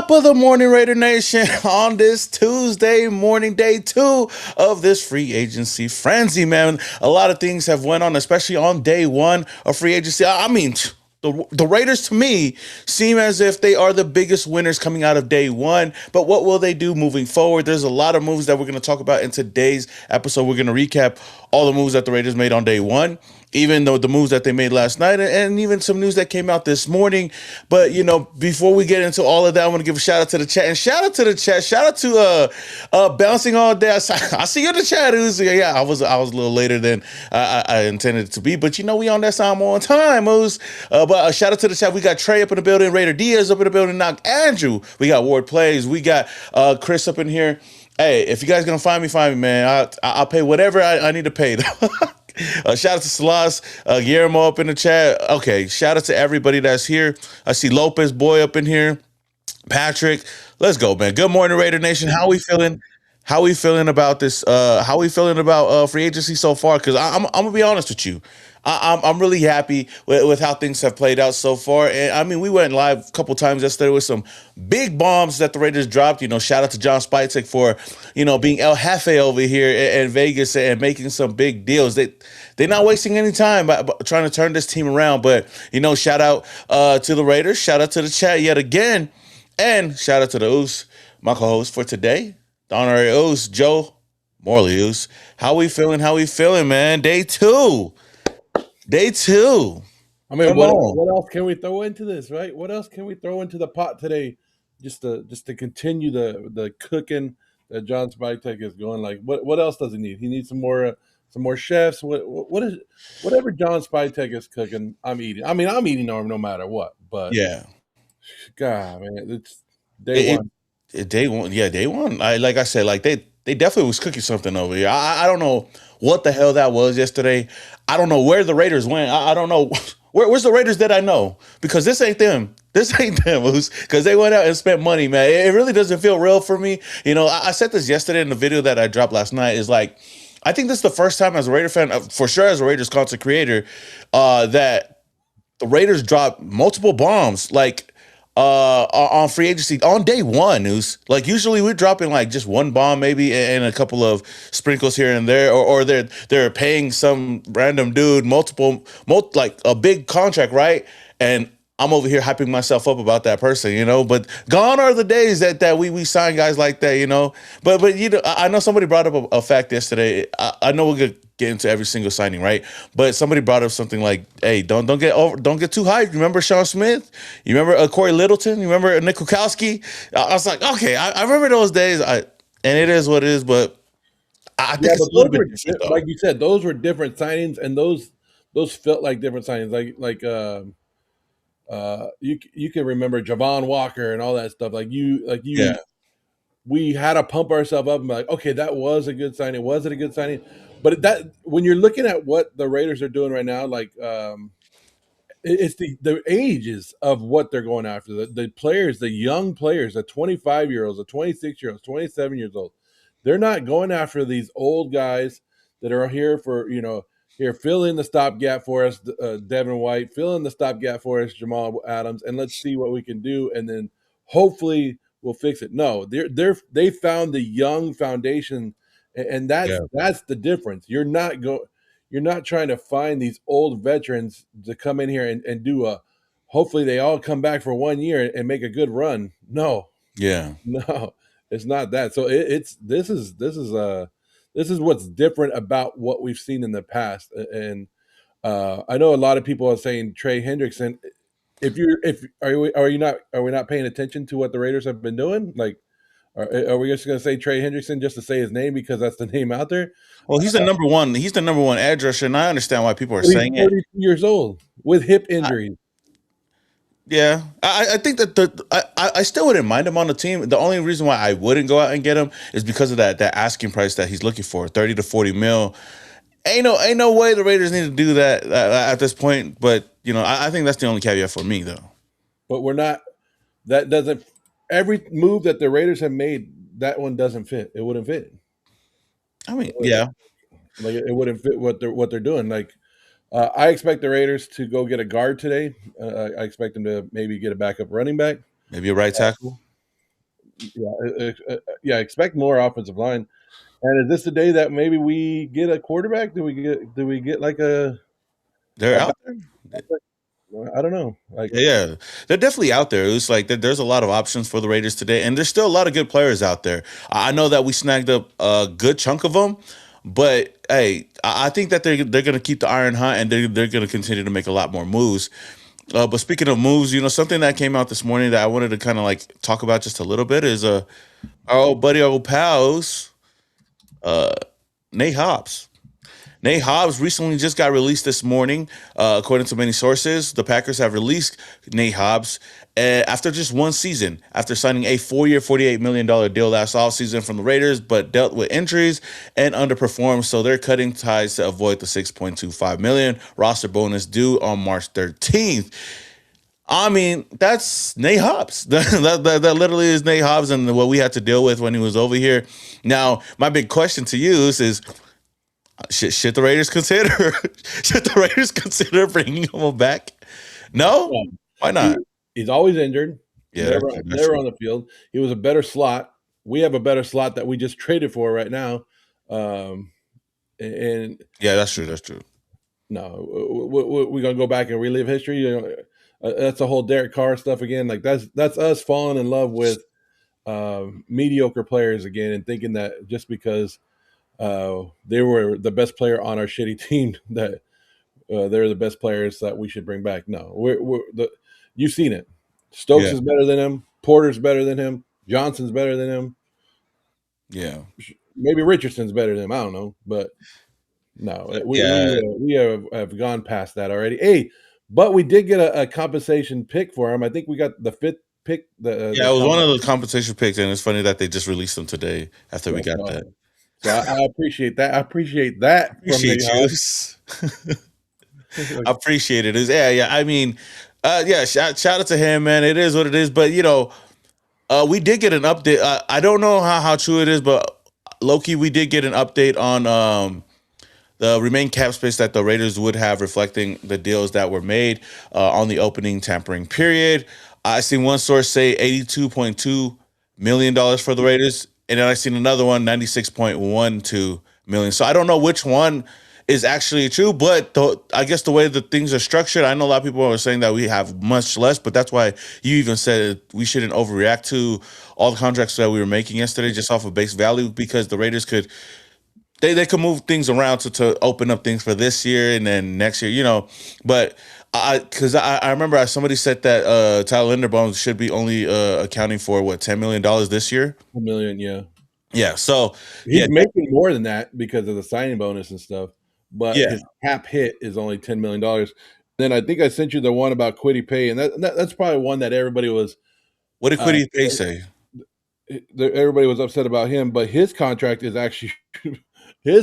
Top of the morning, Raider Nation, on this Tuesday morning, day 2 of this free agency frenzy, man. A lot of things have went on, especially on day 1 of free agency. I mean, the Raiders, to me, seem as if they are the biggest winners coming out of day 1. But what will they do moving forward? There's a lot of moves that we're going to talk about in today's episode. We're going to recap all the moves that the Raiders made on day 1, even though the moves that they made last night, and even some news that came out this morning. But before we get into all of that, I want to give a shout out to the chat, and shout out to the chat. Shout out to bouncing all day. I see you in the chat. Yeah, I was a little later than I intended to be, but we on that time on time. But shout out to the chat. We got Trey up in the building, Raider Diaz up in the building, now Andrew. We got Ward Plays. We got Chris up in here. Hey, if you guys gonna find me, man. I'll pay whatever I need to pay. Shout out to Salas, Guillermo up in the chat. Okay, shout out to everybody that's here. I see Lopez boy up in here. Patrick, let's go, man. Good morning, Raider Nation. How we feeling? How we feeling about this? How we feeling about free agency so far? Because I'm gonna be honest with you. I'm really happy with how things have played out so far. And I mean, we went live a couple times yesterday with some big bombs that the Raiders dropped. Shout out to John Spytek for, being El Jefe over here in Vegas and making some big deals. They're not wasting any time by trying to turn this team around. But, shout out to the Raiders. Shout out to the chat yet again. And shout out to the Oos, my co-host for today, the honorary Oos, Joe Morley Oos. How we feeling? How we feeling, man? Day 2. Day 2. I mean, what else can we throw into this, right? What else can we throw into the pot today, just to continue the cooking that John Spytek is going? Like, what else does he need? He needs some more chefs. Whatever John Spytek is cooking, I'm eating. I mean, I'm eating no matter what. But yeah, God, man, it's day one. Day one, yeah, day one. Like I said, like they definitely was cooking something over here. I don't know what the hell that was yesterday. I don't know where the Raiders went. I don't know where's the Raiders that I know, because this ain't them. This ain't them, because they went out and spent money, man. It really doesn't feel real for me. I said this yesterday in the video that I dropped last night. Is like, I think this is the first time as a Raider fan, for sure as a Raiders content creator, that the Raiders dropped multiple bombs, like on free agency on day 1. News, like, usually we're dropping like just one bomb maybe and a couple of sprinkles here and there, or they're paying some random dude like a big contract, right? And I'm over here hyping myself up about that person, but gone are the days that we sign guys like that. But I know somebody brought up a fact yesterday. I know we're gonna get into every single signing, right? But somebody brought up something like, hey, don't get too hyped. Remember Sean Smith? You remember Corey Littleton? You remember Nick Kukowski? I was like, okay, I remember those days. And it is what it is, but I think it's a little bit different, like you said, those were different signings, and those felt like different signings. You can remember Javon Walker and all that stuff. Yeah. We had to pump ourselves up and be like, okay, that was a good signing. Was it a good signing? But that, when you're looking at what the Raiders are doing right now, like it's the ages of what they're going after. The players, the young players, the 25-year-olds, the 26-year-olds, 27 years old. They're not going after these old guys that are here for, here, fill in the stopgap for us, Devin White, fill in the stopgap for us, Jamal Adams, and let's see what we can do, and then hopefully we'll fix it. No, they found the young foundation, and that's the difference. You're not trying to find these old veterans to come in here and do hopefully they all come back for 1 year and make a good run. No. Yeah. No, it's not that. So this is what's different about what we've seen in the past. And I know a lot of people are saying Trey Hendrickson. Are we not paying attention to what the Raiders have been doing? Like, are we just going to say Trey Hendrickson just to say his name because that's the name out there? Well, he's the number one. He's the number one edge rusher, and I understand why people are saying it. 32 years old with hip injuries. Yeah, I think that I still wouldn't mind him on the team. The only reason why I wouldn't go out and get him is because of that asking price that he's looking for, 30 to 40 mil. Ain't no way the Raiders need to do that at this point. But I think that's the only caveat for me, though. But we're not. That doesn't. Every move that the Raiders have made, that one doesn't fit. It wouldn't fit. I mean, yeah, like it wouldn't fit what they're doing. Like, I expect the Raiders to go get a guard today. I expect them to maybe get a backup running back, maybe a right tackle. Yeah, expect more offensive line. And is this the day that maybe we get a quarterback? Do we get like They're a out there. backup? I don't know. Like, Yeah, they're definitely out there. It's like there's a lot of options for the Raiders today, and there's still a lot of good players out there. I know that we snagged up a good chunk of them, but hey, I think that they're going to keep the iron hot, and they're going to continue to make a lot more moves. But speaking of moves, something that came out this morning that I wanted to kind of like talk about just a little bit is our old buddy, our old pals, uh, Nate Hobbs. Nate Hobbs recently just got released this morning. According to many sources, the Packers have released Nate Hobbs after just one season, after signing a 4-year, $48 million deal last offseason from the Raiders, but dealt with injuries and underperformed. So they're cutting ties to avoid the $6.25 million roster bonus due on March 13th. I mean, that's Nate Hobbs. That literally is Nate Hobbs and what we had to deal with when he was over here. Now, my big question to you is should the Raiders consider should the Raiders consider bringing him back? No, why not? he's always injured, Yeah, never that's never true. on the field. He was a better slot. We have a better slot that we just traded for right now. Um, and Yeah, that's true. That's true. no, we're gonna go back and relive history. That's the whole Derek Carr stuff again. Like that's us falling in love with mediocre players again, and thinking that just because they were the best player on our shitty team that they're the best players that we should bring back. No, you've seen it. Stokes Yeah, is better than him. Porter's better than him. Johnson's better than him. yeah, Maybe Richardson's better than him. I don't know, but no, yeah, we have gone past that already. Hey, but we did get a compensation pick for him. I think we got the fifth pick. yeah. It was one of the compensation picks, and it's funny that they just released them today after we got that. So I appreciate that. I appreciate that from Appreciate Nate you. Hobbs. I appreciate it. Yeah. I mean, yeah. Shout out to him, man. It is what it is. But we did get an update. I don't know how true it is, but Loki, we did get an update on the remaining cap space that the Raiders would have, reflecting the deals that were made on the opening tampering period. I seen one source say $82.2 million for the Raiders, and then I seen another one, $96.12 million. So I don't know which one is actually true, but I guess the way the things are structured, I know a lot of people are saying that we have much less, but that's why you even said we shouldn't overreact to all the contracts that we were making yesterday just off of base value, because the Raiders could they could move things around to open up things for this year and then next year, But I remember somebody said that Tyler Linderbaum should be only accounting for what $10 million this year. A million, yeah. Yeah. So yeah, He's making more than that because of the signing bonus and stuff, but yeah. his cap hit is only $10 million. Then I think I sent you the one about Kwity Paye, and that's probably one that everybody was What did uh, Kwity Paye say? everybody was upset about him. But his contract is actually a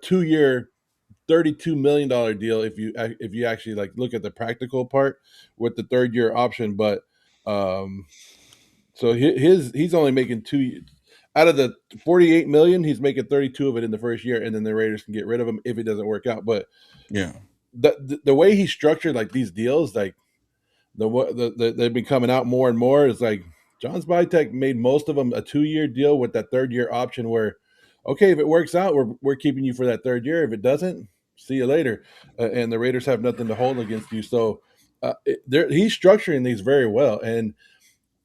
2-year, $32 million deal if you actually like look at the practical part with the third year option. But so he's only making two out of the 48 million. He's making 32 of it in the first year, and then the Raiders can get rid of him if it doesn't work out. But Yeah. the way he structured like these deals, like they've been coming out more and more. Is like John Spytek made most of them a 2-year deal with that third year option. Where, okay, if it works out, we're keeping you for that third year. If it doesn't, see you later. And the Raiders have nothing to hold against you. So he's structuring these very well. And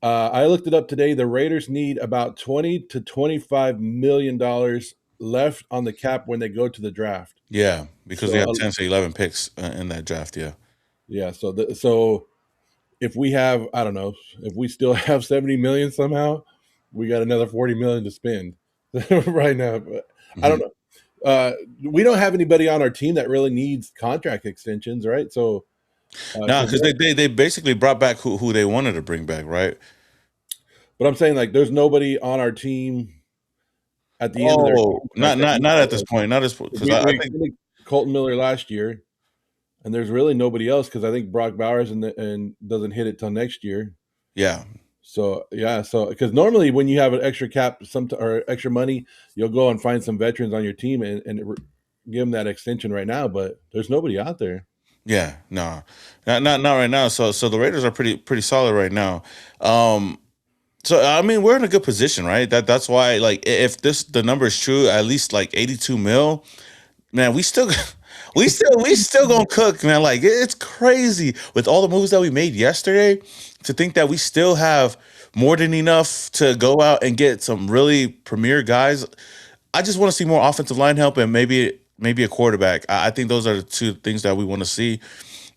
I looked it up today. The Raiders need about $20 to $25 million left on the cap when they go to the draft. Yeah, because we So have 10 to 11 picks in that draft. Yeah. yeah, so if we have, I don't know, if we still have 70 million somehow, we got another 40 million to spend right now. But I Hmm. don't know. We don't have anybody on our team that really needs contract extensions, right? So No, because because they basically brought back who they wanted to bring back, right? but I'm saying like there's nobody on our team at the end of their Oh, not contract that not needs not our at this point. Not as because we I think extended Colton Miller last year, and there's really nobody else because I think Brock Bowers and doesn't hit it till next year. yeah. So yeah, so because normally when you have an extra cap, or extra money, you'll go and find some veterans on your team and give them that extension right now. But there's nobody out there. Yeah, no, not right now. So the Raiders are pretty solid right now. Um, so I mean, we're in a good position, right? That's why, like, if this the number is true, at least like 82 mil, man, we still. We still gonna cook, man. Like it's crazy with all the moves that we made yesterday. To think that we still have more than enough to go out and get some really premier guys. I just want to see more offensive line help and maybe a quarterback. I think those are the two things that we want to see,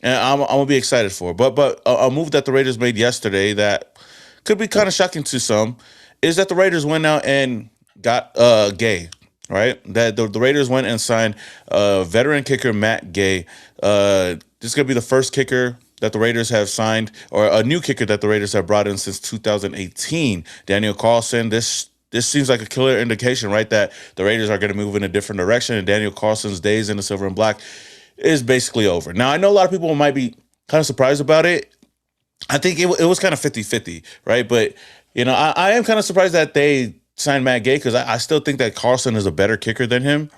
and I'm gonna be excited for. But a move that the Raiders made yesterday that could be kind of shocking to some is that the Raiders went out and got Gay. Right, that the Raiders went and signed veteran kicker Matt Gay. This is gonna be the first kicker that the Raiders have signed, or a new kicker that the Raiders have brought in since 2018. Daniel Carlson. This seems like a clear indication, right, that the Raiders are going to move in a different direction, and Daniel Carlson's days in the silver and black is basically over. Now, I know a lot of people might be kind of surprised about it. I think it was kind of 50-50, right? But, I am kind of surprised that they signed Matt Gay because I still think that Carlson is a better kicker than him.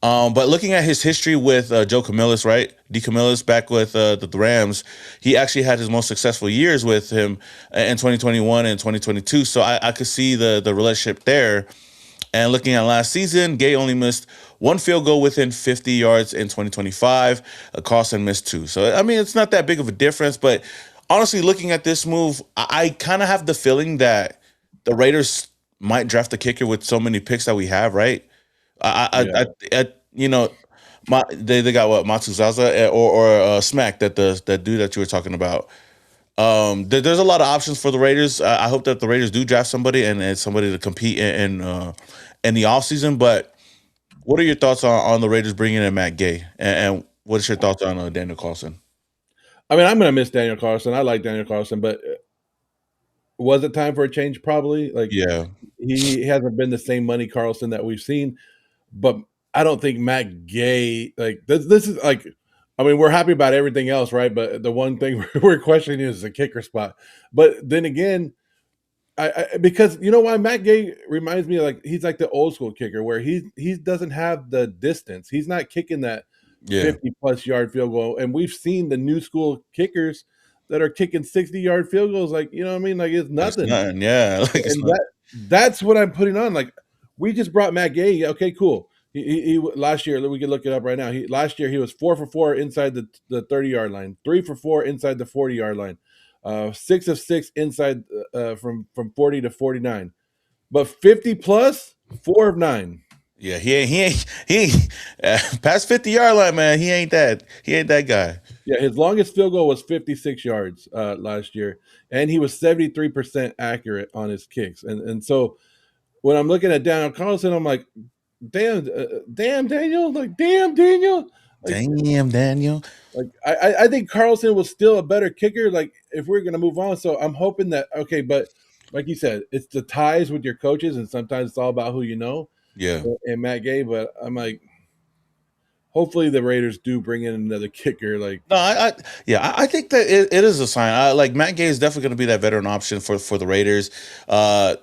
But looking at his history with Joe Camillus, right? D. Camillus back with the Rams, he actually had his most successful years with him in 2021 and 2022. So I could see the relationship there. And looking at last season, Gay only missed one field goal within 50 yards in 2025. Carlson missed two. So, I mean, it's not that big of a difference. But honestly, looking at this move, I kind of have the feeling that the Raiders might draft a kicker with so many picks that we have, right? Yeah. You know, they got what Matsuzaza or Smack that dude that you were talking about. There's a lot of options for the Raiders. I hope that the Raiders do draft somebody and it's somebody to compete in the offseason. But what are your thoughts on the Raiders bringing in Matt Gay and what's your thoughts on Daniel Carlson? I mean, I'm gonna miss Daniel Carlson. I like Daniel Carlson, but was it time for a change? Probably. Like Yeah, he hasn't been the same money Carlson that we've seen, but I don't think Matt Gay like this is like. I mean, we're happy about everything else, right? But the one thing we're questioning is the kicker spot. But then again, because you know why Matt Gay reminds me of like he's like the old school kicker where he doesn't have the distance. He's not kicking that yeah, 50-plus yard field goal. And we've seen the new school kickers that are kicking 60-yard field goals, like you know what I mean? Like it's it's nothing. nothing. Yeah, like it's And not. that's what I'm putting on. Like we just brought Matt Gay. Okay, cool. He last year, we can look it up right now. Last year he was 4 for 4 inside the 30-yard line, 3 for 4 inside the 40-yard line, 6 of 6 inside from 40 to 49. But 50 plus, 4 of 9. Yeah, he ain't past 50-yard line, man. He ain't that guy. Yeah, his longest field goal was 56 yards last year, and he was 73% accurate on his kicks. And so when I'm looking at Daniel Carlson, I'm like, damn Daniel, like damn Daniel, like Damn, Daniel. I think Carlson was still a better kicker. Like if we're gonna move on, so I'm hoping that okay, but like you said, it's the ties with your coaches, and sometimes it's all about who you know. Yeah. And Matt Gay, but I'm like, hopefully the Raiders do bring in another kicker. Like No, I think that it is a sign. Like Matt Gay is definitely going to be that veteran option for the Raiders.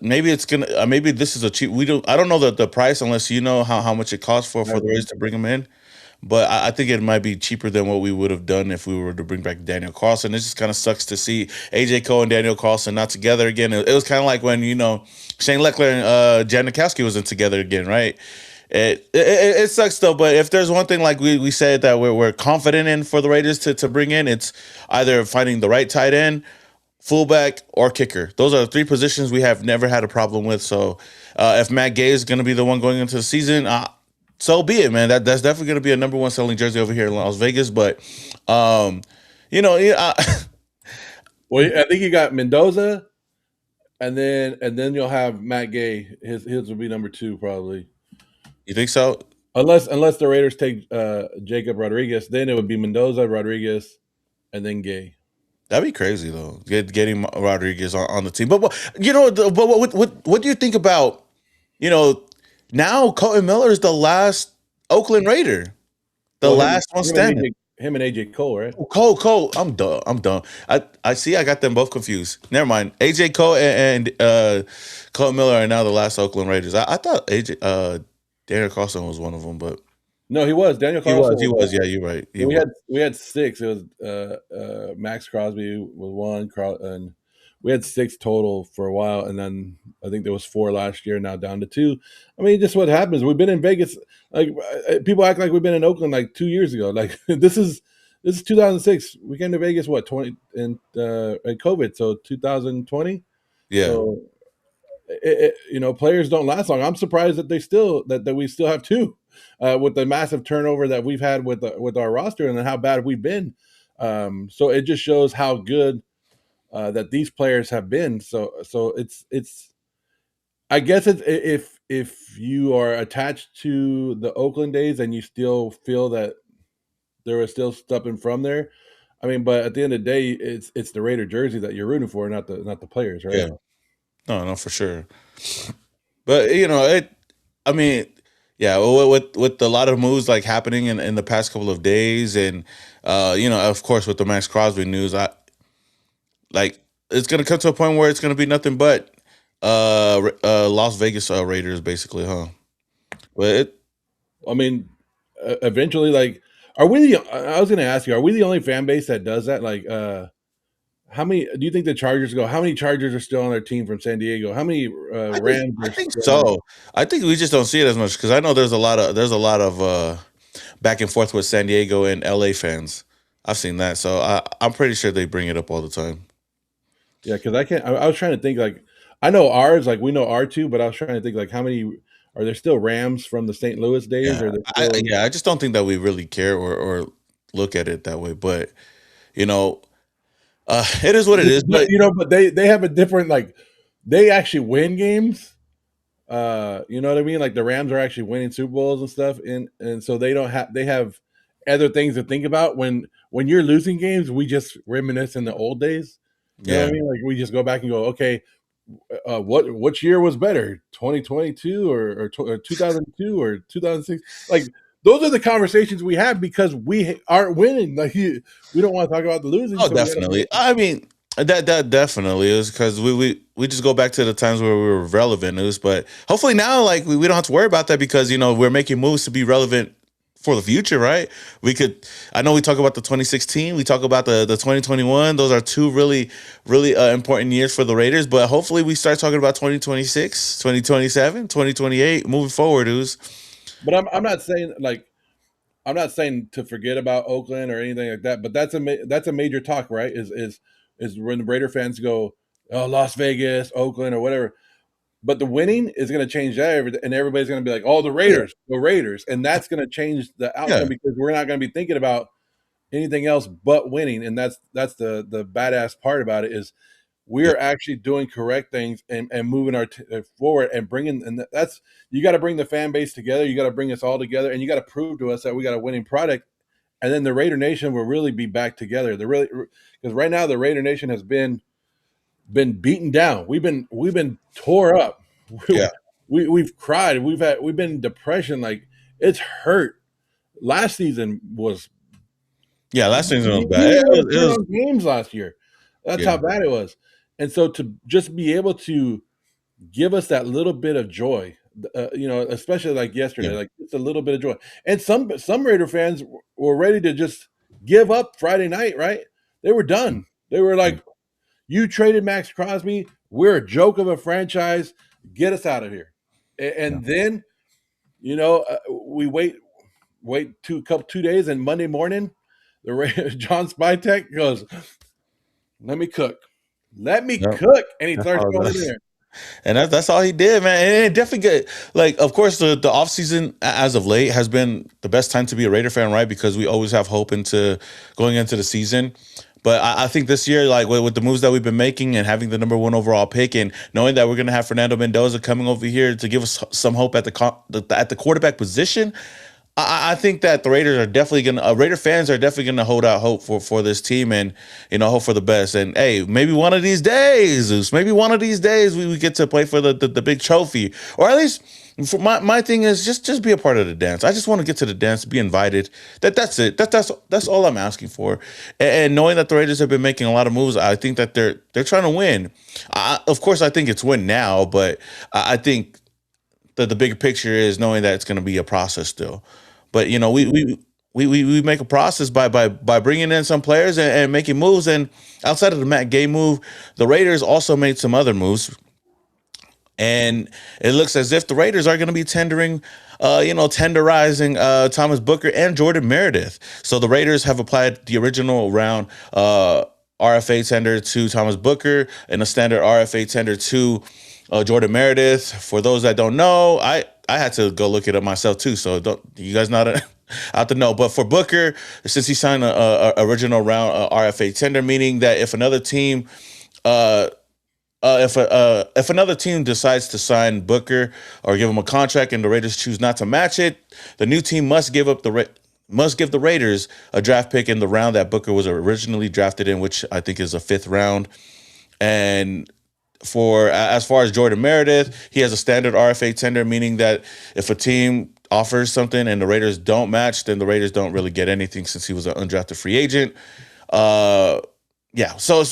Maybe it's gonna. Maybe this is a cheap. I don't know the price unless you know how much it costs for the Raiders to bring him in. But I think it might be cheaper than what we would have done if we were to bring back Daniel Carlson. It just kind of sucks to see AJ Cole and Daniel Carlson not together again. It was kind of like when Shane Leckler and Janikowski wasn't together again, right? It sucks though, but if there's one thing like we said that we're confident in for the Raiders to bring in, it's either finding the right tight end, fullback, or kicker. Those are the three positions we have never had a problem with. So if Matt Gay is going to be the one going into the season, so be it, man. That's definitely going to be a number one selling jersey over here in Las Vegas. But yeah, well, I think you got Mendoza, and then you'll have Matt Gay. His will be number 2 probably. you think so? Unless the Raiders take Jacob Rodriguez, then it would be Mendoza, Rodriguez, and then Gay. That'd be crazy though. Getting Rodriguez on the team. But what do you think about now Colton Miller is the last Oakland Raider, the Well, last one standing. him and AJ Cole, right? Cole. I'm done. I see. I got them both confused. Never mind. AJ Cole and Colton Miller are now the last Oakland Raiders. I thought AJ Daniel Carlson was one of them, but No, he was. Daniel He Carlson was. was He one. was. Yeah, you're right. He And was. we had six. It was Maxx Crosby was one, and we had six total for a while, and then I think there was four last year. Now down to two. I mean, just what happens. We've been in Vegas. Like people act like we've been in Oakland like 2 years ago. Like this is 2006. We came to Vegas what 20 in COVID, so 2020. Yeah. So players don't last long. I'm surprised that they still that we still have two, with the massive turnover that we've had with our roster and how bad we've been. So it just shows how good that these players have been. So it's I guess it's if you are attached to the Oakland days and you still feel that there was still stepping from there. I mean, but at the end of the day, it's the Raider jersey that you're rooting for, not the players, right? Yeah. No, no, for sure. But it. I mean, yeah, with a lot of moves like happening in the past couple of days, and of course with the Maxx Crosby news, I like it's gonna come to a point where it's gonna be nothing but Las Vegas Raiders, basically, huh? But I mean, eventually, like, are we the? I was going to ask you, are we the only fan base that does that? Like, how many do you think the Chargers go? How many Chargers are still on their team from San Diego? How many Rams I are think still on their? so. I think we just don't see it as much because I know there's a lot of back and forth with San Diego and LA fans. I've seen that, so I'm pretty sure they bring it up all the time. Yeah, because I can't. I was trying to think like I know ours, like we know our two, but I was trying to think like how many are there still Rams from the St. Louis days? Yeah, Or they still? I just don't think that we really care or look at it that way. But you know, it is what it is. But But they have a different like they actually win games. You know what I mean? Like the Rams are actually winning Super Bowls and stuff, and so they have other things to think about when you're losing games. We just reminisce in the old days. You know what yeah, I mean? Like we just go back and go, okay, which year was better, 2022 or 2002 or 2006? Like those are the conversations we have because we aren't winning. Like we don't want to talk about the losing, oh, so we got definitely. to. I mean, that definitely is because we just go back to the times where we were relevant news. But hopefully now, like we don't have to worry about that because we're making moves to be relevant for the future, right? We could. I know we talk about the 2016, we talk about the 2021. Those are two really really important years for the Raiders. But hopefully we start talking about 2026, 2027, 2028 moving forward, dudes. But I'm not saying to forget about Oakland or anything like that, but that's a major talk, right? Is when the Raider fans go, oh, Las Vegas, Oakland, or whatever. But the winning is going to change that, and everybody's going to be like, oh, Yeah, The Raiders, and that's going to change the yeah, outcome because we're not going to be thinking about anything else but winning, and that's the badass part about it is we yeah, are actually doing correct things and moving forward and bringing, and that's you got to bring the fan base together, you got to bring us all together, and you got to prove to us that we got a winning product, and then the Raider Nation will really be back together. The really because right now the Raider Nation has been beaten down. We've been tore up. yeah, We've cried. We've been in depression. Like it's hurt. Last season was yeah. Last season was we bad. didn't want to It turn was on games last year. That's yeah, how bad it was. And so to just be able to give us that little bit of joy, especially like yesterday, yeah, like just a little bit of joy. And some Raider fans were ready to just give up Friday night. Right? They were done. They were yeah, like, "You traded Maxx Crosby. We're a joke of a franchise. Get us out of here." yeah. And then we wait 2 days, and Monday morning, John Spytek goes, "Let me cook, let me Yep. cook," and he That's starts all going in that. there. And that's all he did, man. And it definitely good. Like, of course, the offseason as of late has been the best time to be a Raider fan, right? Because we always have hope into going into the season. But I think this year, like with the moves that we've been making and having the number one overall pick, and knowing that we're gonna have Fernando Mendoza coming over here to give us some hope at the quarterback position, I think that the Raiders are definitely gonna Raider fans are definitely gonna hold out hope for this team and hope for the best. And hey, maybe one of these days, Zeus, maybe one of these days we get to play for the big trophy, or at least for my thing is just be a part of the dance. I just want to get to the dance, be invited. That's it. That's all I'm asking for. And knowing that the Raiders have been making a lot of moves, I think that they're trying to win. Of course, I think it's win now, but I think that the bigger picture is knowing that it's going to be a process still. But we make a process by bringing in some players and making moves. And outside of the Matt Gay move, the Raiders also made some other moves. And it looks as if the Raiders are going to be tenderizing Thomas Booker and Jordan Meredith. So the Raiders have applied the original round RFA tender to Thomas Booker and a standard RFA tender to Jordan Meredith. For those that don't know, I had to go look it up myself too. So don't you guys not out to know. But for Booker, since he signed a original round RFA tender, meaning that if another team if another team decides to sign Booker or give him a contract and the Raiders choose not to match it, the new team must give the Raiders a draft pick in the round that Booker was originally drafted in, which I think is a fifth round. And for as far as Jordan Meredith, he has a standard RFA tender, meaning that if a team offers something and the Raiders don't match, then the Raiders don't really get anything since he was an undrafted free agent. Uh, yeah, so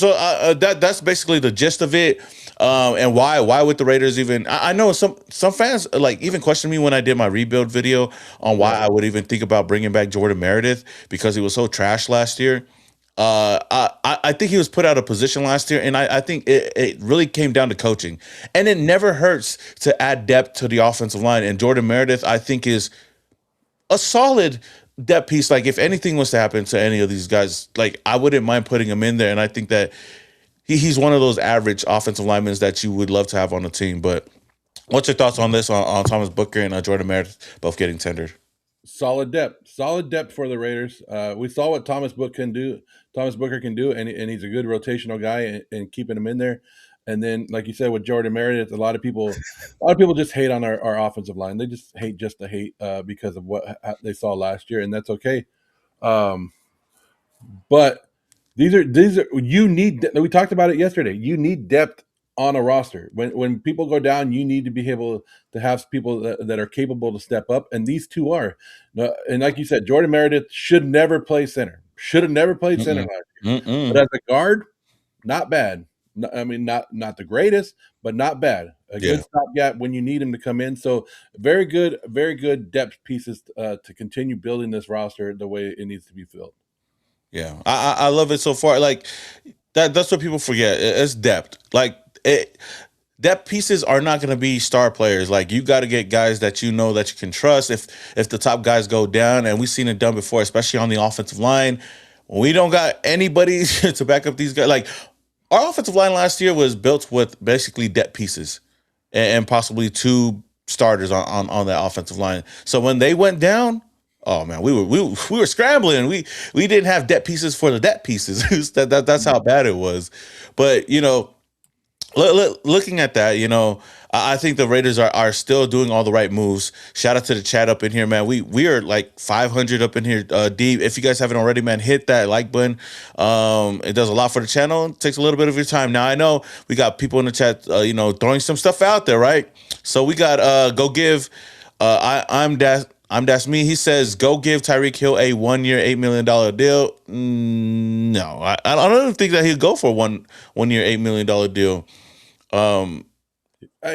that's basically the gist of it. And why would the Raiders even? I know some fans like even questioned me when I did my rebuild video on why Right. I would even think about bringing back Jordan Meredith because he was so trash last year. I think he was put out of position last year, and I think it really came down to coaching. And it never hurts to add depth to the offensive line. And Jordan Meredith, I think, is a solid depth piece. Like if anything was to happen to any of these guys, like I wouldn't mind putting him in there. And I think that he's one of those average offensive linemen that you would love to have on the team. But what's your thoughts on this on Thomas Booker and Jordan Meredith both getting tendered? Solid depth for the Raiders. We saw what Thomas Booker can do, and he's a good rotational guy, and keeping him in there. And then, like you said, with Jordan Meredith, a lot of people just hate on our offensive line. They just hate just to hate because of what they saw last year, and that's okay. Um, but these are you need. We talked about it yesterday. You need depth on a roster. When people go down, you need to be able to have people that are capable to step up, and these two are. And like you said, Jordan Meredith should never play center. Should have never played center Mm-mm. last year. But Mm-mm. as a guard, not bad. I mean, not the greatest, but not bad. A Yeah. good stopgap when you need him to come in. So very good depth pieces to continue building this roster the way it needs to be filled. Yeah, I love it so far. Like that's what people forget. It's depth. Like depth pieces are not going to be star players. Like you got to get guys that you know that you can trust. If the top guys go down, and we've seen it done before, especially on the offensive line, when we don't got anybody to back up these guys. Like our offensive line last year was built with basically depth pieces and possibly two starters on that offensive line. So when they went down, oh man, we were scrambling. We didn't have depth pieces for the depth pieces. That's how bad it was. But looking at that, I think the Raiders are still doing all the right moves. Shout out to the chat up in here, man. We are like 500 up in here deep. If you guys haven't already, man, hit that like button. It does a lot for the channel. It takes a little bit of your time. Now I know we got people in the chat, throwing some stuff out there, right? So we got go give. I'm that's me. He says go give Tyreek Hill a 1 year $8 million deal. No, I don't think that he'll go for one year $8 million deal. Um,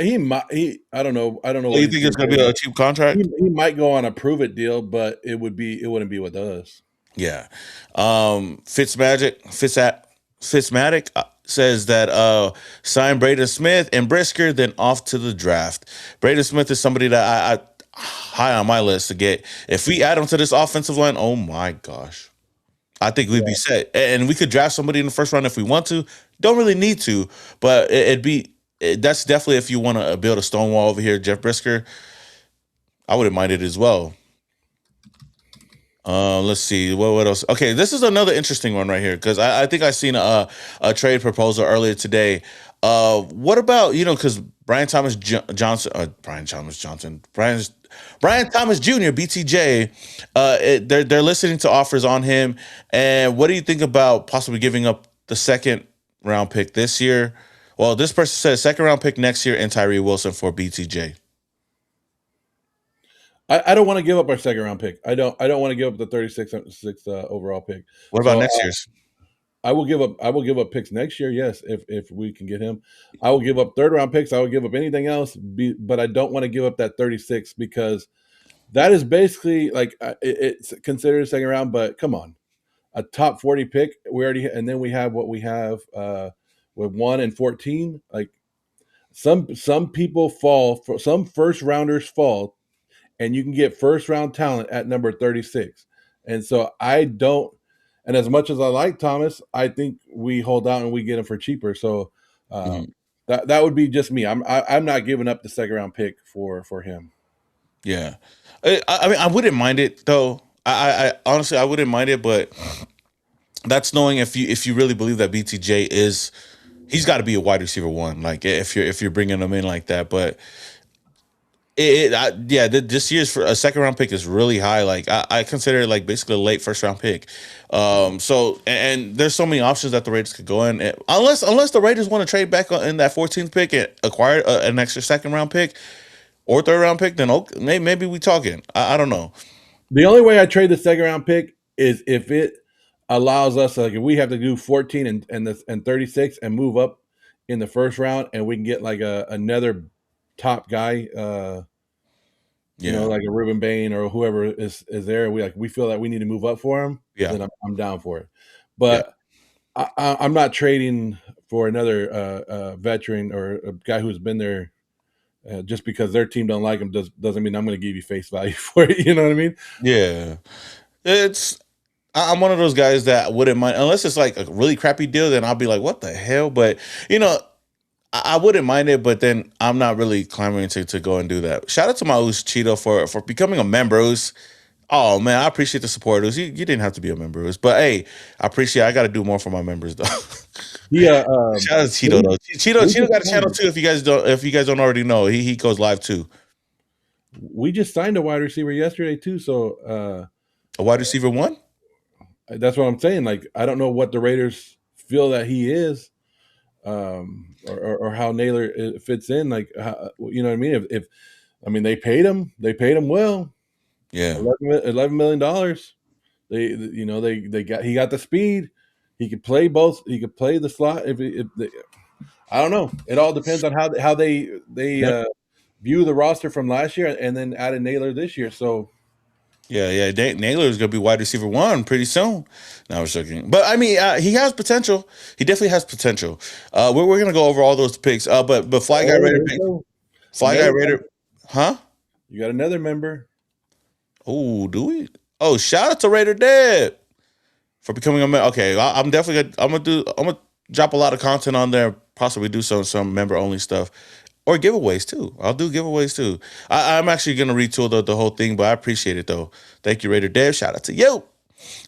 He might. I don't know. I don't know so what you he's think going it's to gonna do. be a cheap contract? He might go on a prove it deal, but it wouldn't be with us. Yeah. Fitzmatic says that sign Braden Smith and Brisker, then off to the draft. Braden Smith is somebody that I high on my list to get. If we add him to this offensive line, oh my gosh. I think we'd be Yeah. set. And we could draft somebody in the first round if we want to. Don't really need to, but that's definitely if you want to build a stone wall over here, Jeff Brisker. I wouldn't mind it as well. Let's see what else. Okay, this is another interesting one right here because I think I seen a trade proposal earlier today. What about because Brian Thomas Jr. BTJ, they're listening to offers on him. And what do you think about possibly giving up the second round pick this year? Well, this person says second round pick next year and Tyree Wilson for BTJ. I don't want to give up our second round pick. I don't want to give up the 36 overall pick. What about So next year's? I will give up picks next year. Yes, if we can get him, I will give up third round picks. I will give up anything else. But I don't want to give up that 36 because That is basically like it's considered a second round, but come on, a top 40 pick. We already and then we have what we have with 1 and 14. Like some people fall for some first rounders fall, and you can get first round talent at number 36. And so I don't. And as much as I like Thomas, I think we hold out and we get him for cheaper. So Mhm. that would be just me. I'm not giving up the second round pick for him. Yeah, I mean, I wouldn't mind it though. I honestly, I wouldn't mind it, but that's knowing if you really believe that BTJ is, he's got to be a wide receiver one. Like if you're bringing him in like that, but yeah, this year's for a second round pick is really high. Like I consider it like basically a late first round pick. So and there's so many options that the Raiders could go in, unless the Raiders want to trade back in that 14th pick and acquire an extra second round pick or third round pick. Then okay, maybe we talking. I don't know. The only way I trade the second round pick is if it allows us, like if we have to do 14 and 36 and move up in the first round, and we can get like another top guy, Yeah, like a Ruben Bain or whoever is there. We feel that we need to move up for him. yeah, Then I'm down for it. yeah, But I'm not trading for another veteran or a guy who's been there. Just because their team don't like him doesn't mean I'm going to give you face value for it. You know what I mean? yeah. It's I'm one of those guys that wouldn't mind unless it's like a really crappy deal. Then I'll be like, what the hell? But you know, I wouldn't mind it, but then I'm not really clamoring to go and do that. Shout out to my Us Cheeto for becoming a member. Us. Oh man, I appreciate the support. Us. You didn't have to be a member. Us. But hey, I appreciate. I got to do more for my members though. Yeah, Shout out to Cheeto we though. we Cheeto just got a channel signed too. If you guys don't already know, he goes live too. we just signed a wide receiver yesterday too. So A wide receiver one. that's what I'm saying. Like I don't know what the Raiders feel that he is, or how Naylor fits in. Like you know what I mean? If I mean they paid him well, Yeah, $11 million. They got he got the speed. He could play both. He could play the slot. If they, I don't know. It all depends on how they yep. view the roster from last year and then added Naylor this year. So Yeah. Naylor is gonna be wide receiver one pretty soon. Now we're joking, but I mean, he has potential. He definitely has potential. We're gonna go over all those picks. But Fly Guy oh, Raider there you pick, go. Fly Guy Another Raider, member. huh? You got another member. Oh, do we? Oh, shout out to Raider Dead for becoming a member. Okay, I'm definitely I'm gonna drop a lot of content on there. Possibly do some member only stuff or giveaways too. I'll do giveaways too. I'm actually gonna retool the whole thing, but I appreciate it though. Thank you, Raider Dev. Shout out to you.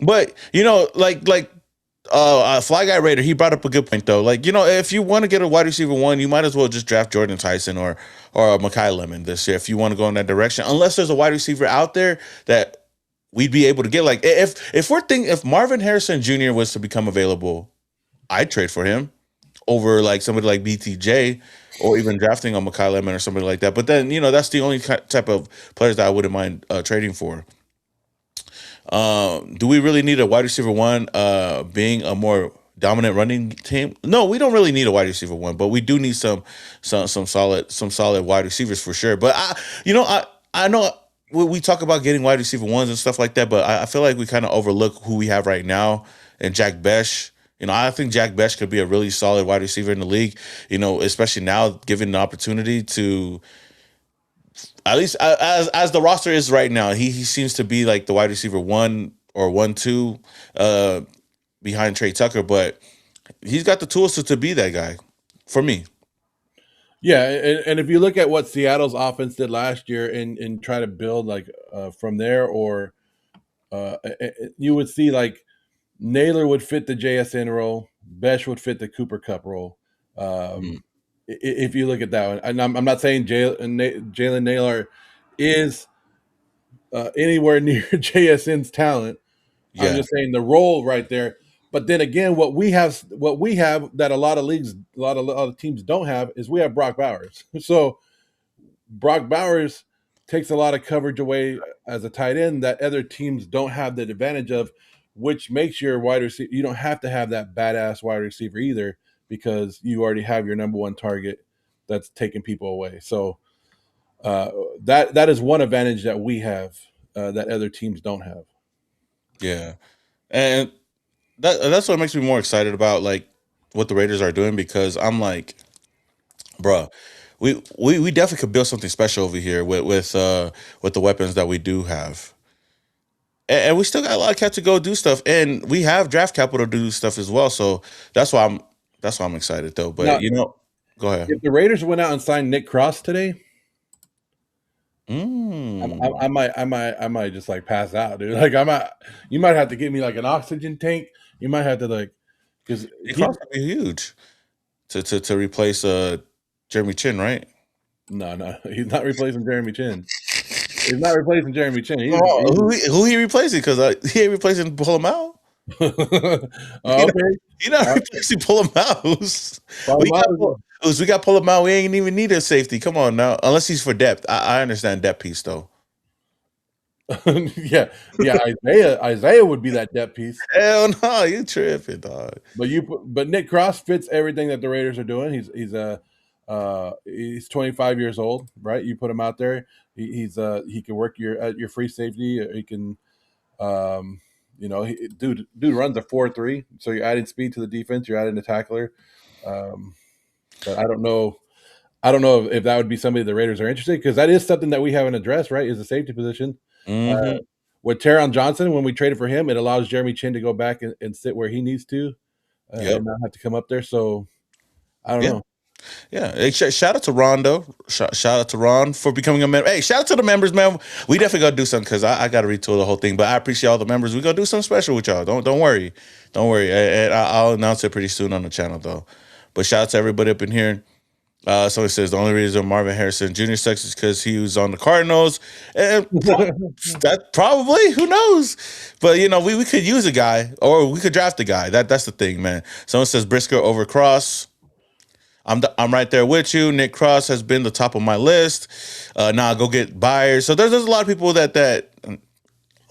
But you know, Fly Guy Raider, he brought up a good point though. Like, you know, if you want to get a wide receiver one, you might as well just draft Jordan Tyson or Makai Lemon this year if you want to go in that direction. Unless there's a wide receiver out there that we'd be able to get. Like if we're thinking if Marvin Harrison Jr. was to become available, I'd trade for him over like somebody like BTJ or even drafting a Makai Lemon or somebody like that. But then, you know, that's the only type of players that I wouldn't mind trading for. Do we really need a wide receiver one being a more dominant running team? No, we don't really need a wide receiver one, but we do need some solid wide receivers for sure. But I know we talk about getting wide receiver ones and stuff like that, but I feel like we kind of overlook who we have right now and Jack Besh. You know, I think Jack Besh could be a really solid wide receiver in the league. You know, especially now given the opportunity to at least as the roster is right now, he seems to be like the wide receiver one or 1-2 uh, behind Trey Tucker, but he's got the tools to be that guy for me. Yeah, and if you look at what Seattle's offense did last year and try to build like from there, or you would see like Naylor would fit the JSN role, Besh would fit the Cooper Cup role. Mm, If you look at that one, and I'm not saying Jalen Nailor is anywhere near JSN's talent. I'm yeah, just saying the role right there. But then again, what we have that a lot of leagues, a lot of other teams don't have is we have Brock Bowers. So Brock Bowers takes a lot of coverage away as a tight end that other teams don't have the advantage of, which makes your wide receiver. You don't have to have that badass wide receiver either because you already have your number one target that's taking people away. So Uh, that is one advantage that we have that other teams don't have. Yeah, and that's what makes me more excited about like what the Raiders are doing because I'm like, bruh, we definitely could build something special over here with the weapons that we do have. And we still got a lot of cap to go do stuff, and we have draft capital to do stuff as well. So that's why I'm excited though. But Now, you know, go ahead. if the Raiders went out and signed Nick Cross today, Mm. I might just like pass out, dude. Like you might have to give me like an oxygen tank. You might have to like, because Nick he, Cross would be huge to replace Jeremy Chin, right? no, he's not replacing Jeremy Chin. He's not replacing Jeremy Chin. Oh, who he replacing? Because he ain't replacing Polamalu. He not, Okay. he not replacing Polamalu. We got Polamalu- we got Polamalu. We ain't even need a safety. Come on now, unless he's for depth. I understand depth piece though. yeah, yeah. Isaiah would be that depth piece. Hell no, you tripping, dog. But Nick Cross fits everything that the Raiders are doing. He's 25 years old, right? You put him out there. He can work your free safety. He can, dude runs a 4.3. So you're adding speed to the defense. You're adding a tackler. But I don't know. I don't know if that would be somebody the Raiders are interested because that is something that we haven't addressed, right? Is the safety position. Mm-hmm. With Taron Johnson, when we traded for him, it allows Jeremy Chin to go back and sit where he needs to Yep. and not have to come up there. So I don't Yeah. know. Yeah. Hey, shout out to Rondo. Shout out to Ron for becoming a member. Hey, shout out to the members, man. We definitely gotta do something because I got to retool the whole thing. But I appreciate all the members. We gonna do something special with y'all. Don't worry. Don't worry. And I'll announce it pretty soon on the channel though. But shout out to everybody up in here. Somebody says the only reason Marvin Harrison Jr. sucks is because he was on the Cardinals. And that probably, who knows? But you know, we could use a guy or we could draft a guy. That's the thing, man. Someone says Brisker over Cross. I'm right there with you. Nick Cross has been the top of my list. Now go get Byers. So there's a lot of people that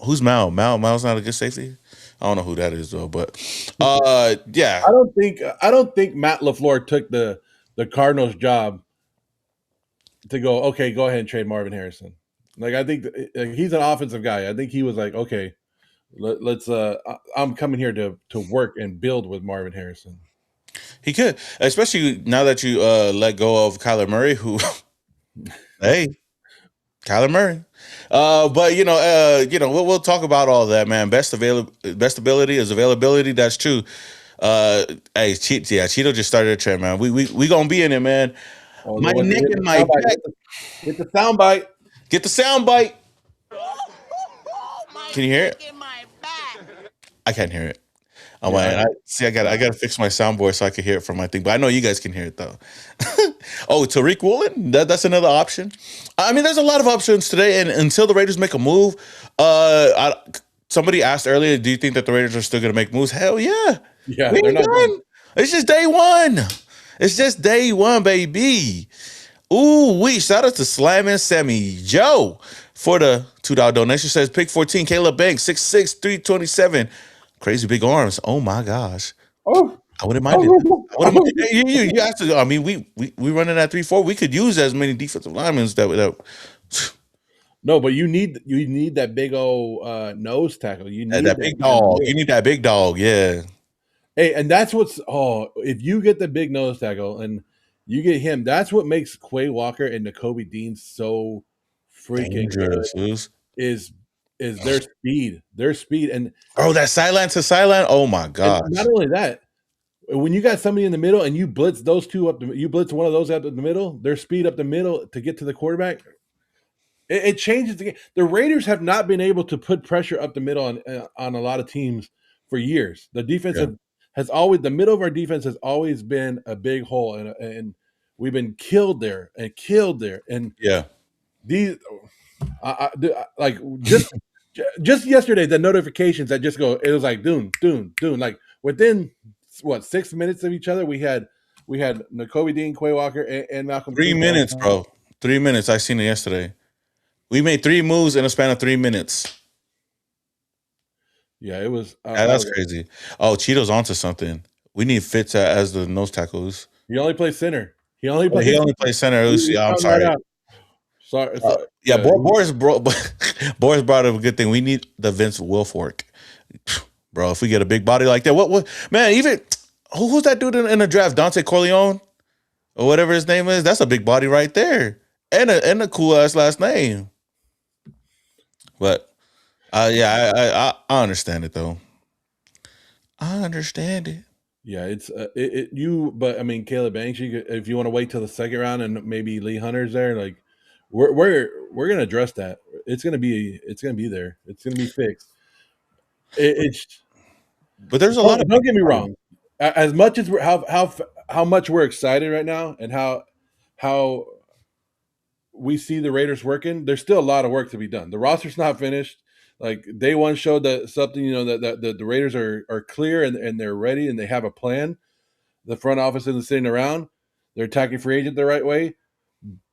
who's Mal? Mal's not a good safety. I don't know who that is though, but yeah. I don't think Matt LaFleur took the Cardinals job to go, okay, go ahead and trade Marvin Harrison. Like I think he's an offensive guy. I think he was like, okay, let's I'm coming here to work and build with Marvin Harrison. He could, especially now that you let go of Kyler Murray, who hey, Kyler Murray. But we'll talk about all that, man. Best ability is availability. That's true. Hey, Cheeto just started a trend, man. We gonna be in it, man. Oh, My neck and my back. Get the sound bite. Get the sound bite. Can you hear it? I can't hear it. Oh man, I gotta fix my soundboard so I can hear it from my thing. But I know you guys can hear it though. Oh, Tariq Woolen, that's another option. I mean, there's a lot of options today, and until the Raiders make a move, somebody asked earlier, do you think that the Raiders are still gonna make moves? Hell yeah, Yeah, we they're ain't not done. done. It's just day one. It's just day one, baby. Ooh, shout out to Slamming Sammy Joe for the $2 donation. Says pick 14, Caleb Banks, 6'6", 327. Crazy big arms. Oh my gosh. Oh, I wouldn't mind it. I wouldn't mind it. You have to. I mean, we running at 3-4. We could use as many defensive linemen that no, but you need that big old nose tackle. You need that big dog. You need that big dog. Yeah. Hey, and that's if you get the big nose tackle and you get him, that's what makes Quay Walker and Nakobe Dean so freaking Dangerous. good. Is their speed, and that sideline to sideline. Oh my god! Not only that, when you got somebody in the middle and you blitz those two up, you blitz one of those up in the middle, their speed up the middle to get to the quarterback. It changes the game. The Raiders have not been able to put pressure up the middle on a lot of teams for years. The defense has always the middle of our defense has always been a big hole, and we've been killed there. And yeah, these like just yesterday, the notifications that just go, it was like doom. Like within 6 minutes of each other, we had Nakobe Dean, Quay Walker, and Malcolm. 3 minutes, bro. 3 minutes. I seen it yesterday. We made 3 moves in a span of 3 minutes. Yeah, it was. That's crazy. Oh, Cheeto's onto something. We need Fitz as the nose tackles. He only plays center. He only plays center. I'm sorry. Sorry. Yeah, Boris brought up a good thing. We need the Vince Wilfork, bro. If we get a big body like that, what man? Even who's that dude in the draft? Dante Corleone or whatever his name is. That's a big body right there, and a cool ass last name. But yeah, I understand it though. I understand it. Yeah, it's you. But I mean, Caleb Banks. If you want to wait till the second round and maybe Lee Hunter's there, like we're gonna address that. It's gonna be there. It's gonna be fixed. It's But there's a lot of don't get me wrong. As much as how much we're excited right now, and how we see the Raiders working, there's still a lot of work to be done. The roster's not finished. Like day one showed that something, that the Raiders are clear and they're ready and they have a plan. The front office isn't sitting around. They're attacking free agent the right way,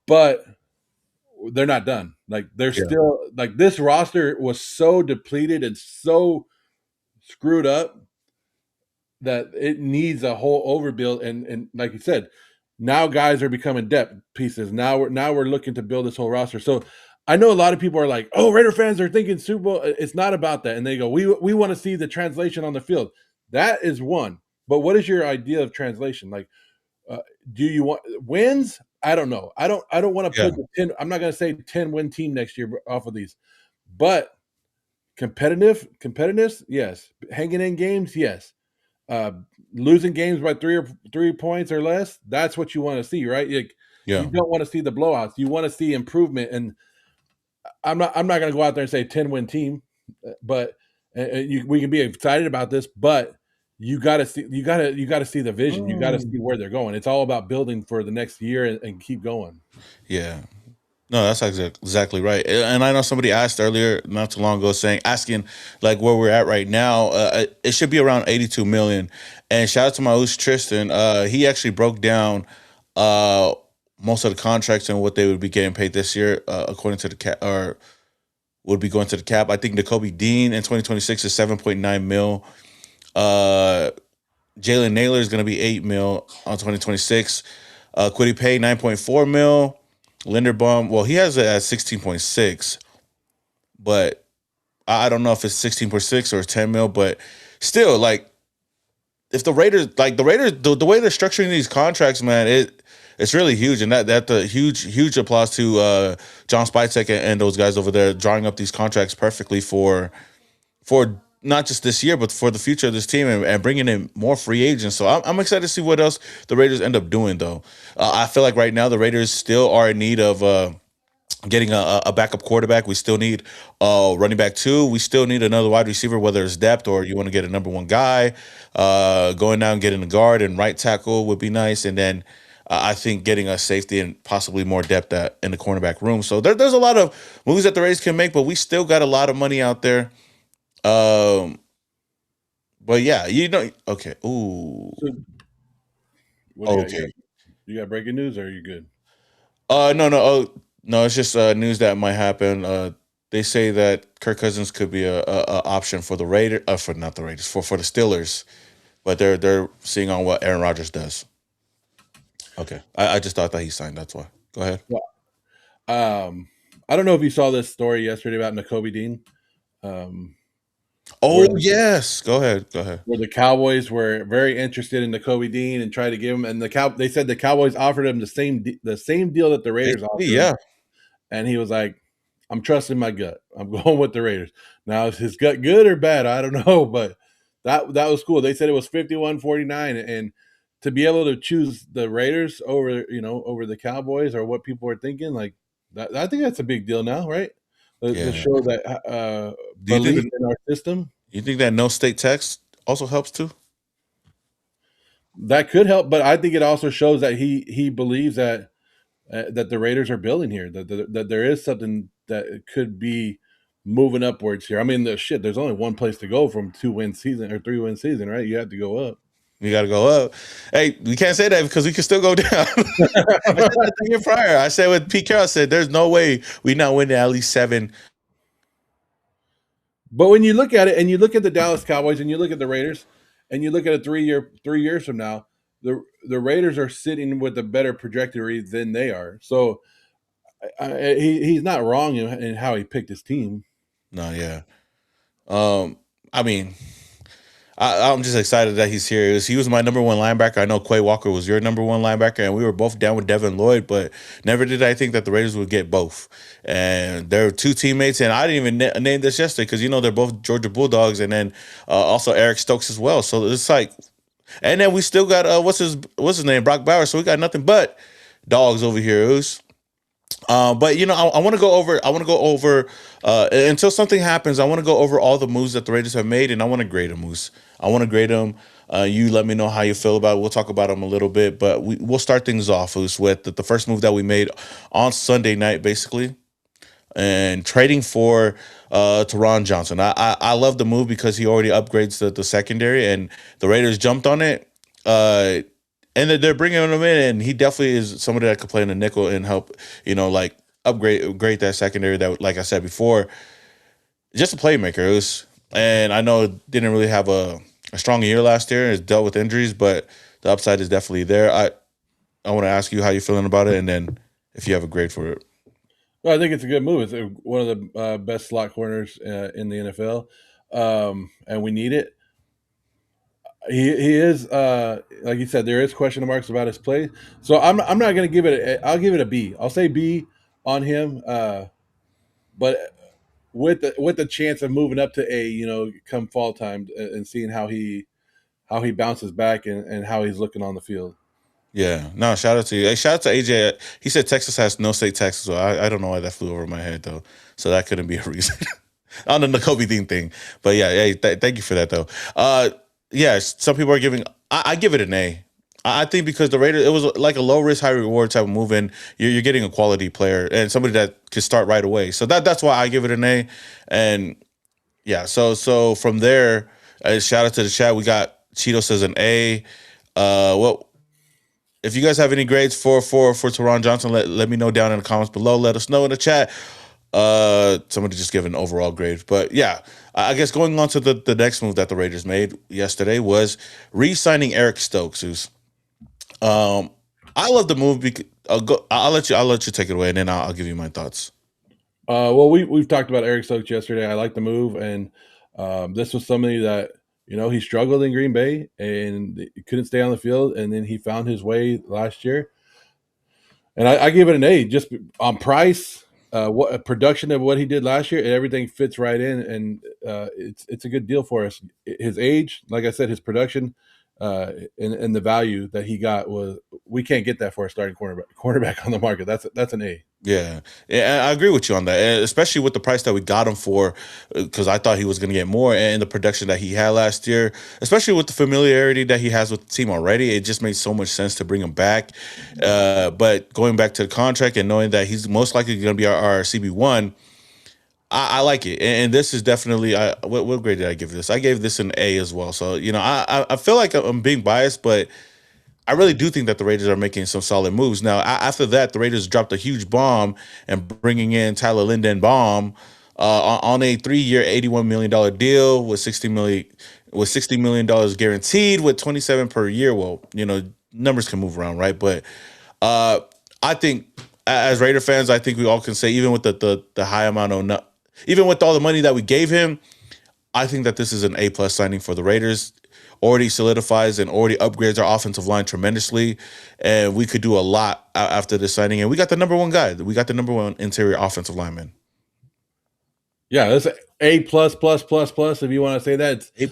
but they're not done. Like they're yeah. still like this roster was so depleted and so screwed up that it needs a whole overbuild. And like you said, now guys are becoming depth pieces. Now we're looking to build this whole roster. So I know a lot of people are like, "Oh, Raider fans are thinking Super Bowl." It's not about that, and they go, "We want to see the translation on the field." That is one. But what is your idea of translation? Like, uh, do you want wins? I don't know. I don't want to Yeah. put the 10. I'm not going to say 10-win team next year off of these, but competitiveness, yes. Hanging in games, yes. Uh, Losing games by 3 points or less, that's what you want to see, right? Like, you Yeah. don't want to see the blowouts. You want to see improvement. And I'm not going to go out there and say 10-win team, but we can be excited about this, but you got to see the vision. You got to see Mm. where they're going. It's all about building for the next year and keep going. Yeah. No, that's exactly right. And I know somebody asked earlier, not too long ago, asking like where we're at right now. It should be around 82 million. And shout out to my host Tristan. He actually broke down uh, most of the contracts and what they would be getting paid this year, according to the cap, or would be going to the cap. I think Nakobe Dean in 2026 is 7.9 mil. Uh, Jalen Nailor is going to be 8 mil on 2026. Kwity Paye 9.4 mil. Linderbaum, well, he has it at 16.6, but I don't know if it's 16.6 or 10 mil, but still, like, if the Raiders, the way they're structuring these contracts, man, it's really huge, and that the huge applause to John Spytek and those guys over there drawing up these contracts perfectly for not just this year, but for the future of this team and bringing in more free agents. So I'm excited to see what else the Raiders end up doing, though. I feel like right now the Raiders still are in need of getting a backup quarterback. We still need running back two. We still need another wide receiver, whether it's depth or you want to get a number one guy. Going down and getting a guard and right tackle would be nice. And then I think getting a safety and possibly more depth in the cornerback room. So there's a lot of moves that the Raiders can make, but we still got a lot of money out there. Um, but yeah, okay. Ooh, So what do you got? okay. You got breaking news, or are you good? No. Oh, no. It's just news that might happen. They say that Kirk Cousins could be a option for the Raiders, for not the Raiders, for the Steelers, but they're seeing on what Aaron Rodgers does. Okay, I just thought that he signed. That's why. Go ahead. Well, I don't know if you saw this story yesterday about Nakobe Dean, um, Oh where yes, go ahead. Go ahead. where the Cowboys were very interested in Nakobe Dean and tried to give him, and they said the Cowboys offered him the same deal that the Raiders Basically, offered him, yeah, and he was like, "I'm trusting my gut. I'm going with the Raiders." Now, is his gut good or bad? I don't know, but that was cool. They said it was 51-49, and to be able to choose the Raiders over the Cowboys or what people are thinking, like that, I think that's a big deal now, right? To yeah. show that Do you think belief in our system. that no state tax also helps too? That could help, but I think it also shows that he believes that the Raiders are building here, that there is something that could be moving upwards here. I mean, there's only one place to go from 2-win season or 3-win season, right? You have to go up. We got to go up. Hey, we can't say that because we can still go down. I said that the year prior. I said with Pete Carroll, I said there's no way we not winning at least 7. But when you look at it and you look at the Dallas Cowboys and you look at the Raiders and you look at it 3 years from now, the Raiders are sitting with a better trajectory than they are. So he's not wrong in how he picked his team. No, yeah. I mean, I'm just excited that he's here. He was my number one linebacker. I know Quay Walker was your number one linebacker, and we were both down with Devin Lloyd, but never did I think that the Raiders would get both. And they're two teammates, and I didn't even name this yesterday because they're both Georgia Bulldogs, and then also Eric Stokes as well. So it's like, and then we still got what's his name, Brock Bowers. So we got nothing but dogs over here. But I want to go over. I want to go over until something happens. I want to go over all the moves that the Raiders have made, and I want to grade them. Moose. I want to grade them. You let me know how you feel about it. We'll talk about them a little bit, but we'll start things off with the first move that we made on Sunday night, basically, and trading for Taron Johnson. I love the move because he already upgrades the secondary, and the Raiders jumped on it. And they're bringing him in, and he definitely is somebody that could play in the nickel and help, like upgrade that secondary. That, like I said before, just a playmaker. And I know it didn't really have a strong year last year. It's dealt with injuries, but the upside is definitely there. I want to ask you how you're feeling about it, and then if you have a grade for it. Well, I think it's a good move. It's one of the best slot corners in the NFL, and we need it. He is like you said, there is question marks about his play. So I'm not going to give it. I'll give it a B. I'll say B on him. But with the chance of moving up to A, come fall time and seeing how he bounces back and how he's looking on the field. Yeah, no, shout out to you. Hey, shout out to AJ. He said Texas has no state taxes. So I don't know why that flew over my head though. So that couldn't be a reason on the Kobe thing. But yeah, hey, thank you for that though. Yeah, some people are giving. I give it an A. I think because the Raiders, it was like a low risk, high reward type of move, and you're getting a quality player and somebody that could start right away. So that's why I give it an A. And yeah, so from there, shout out to the chat. We got Cheeto says an A. Well, if you guys have any grades for Taron Johnson, let me know down in the comments below. Let us know in the chat. Somebody just give an overall grade. But yeah, I guess going on to the next move that the Raiders made yesterday was re-signing Eric Stokes, who's I love the move because I'll let you take it away, and then I'll give you my thoughts. Well, we've talked about Eric Stokes yesterday. I like the move, and this was somebody that he struggled in Green Bay and he couldn't stay on the field, and then he found his way last year. And I give it an A just on price, what production of what he did last year, and everything fits right in, and it's a good deal for us. His age, like I said, his production, and the value that he got was we can't get that for a starting cornerback on the market. That's an A. Yeah, I agree with you on that, and especially with the price that we got him for, because I thought he was going to get more, and the production that he had last year, especially with the familiarity that he has with the team already, it just made so much sense to bring him back. But going back to the contract and knowing that he's most likely going to be our CB1, I like it, and this is definitely. What grade did I give this? I gave this an A as well. So I feel like I'm being biased, but I really do think that the Raiders are making some solid moves. Now, after that, the Raiders dropped a huge bomb and bringing in Tyler Linderbaum on a 3-year, $81 million deal with $60 million guaranteed with 27 per year. Well, numbers can move around, right? But I think as Raider fans, I think we all can say, even with the high amount of, even with all the money that we gave him, I think that this is an A+ signing for the Raiders. Already solidifies and already upgrades our offensive line tremendously, and we could do a lot after this signing. And we got the number one guy. We got the number one interior offensive lineman. Yeah, that's A plus plus plus plus. If you want to say that, A+++.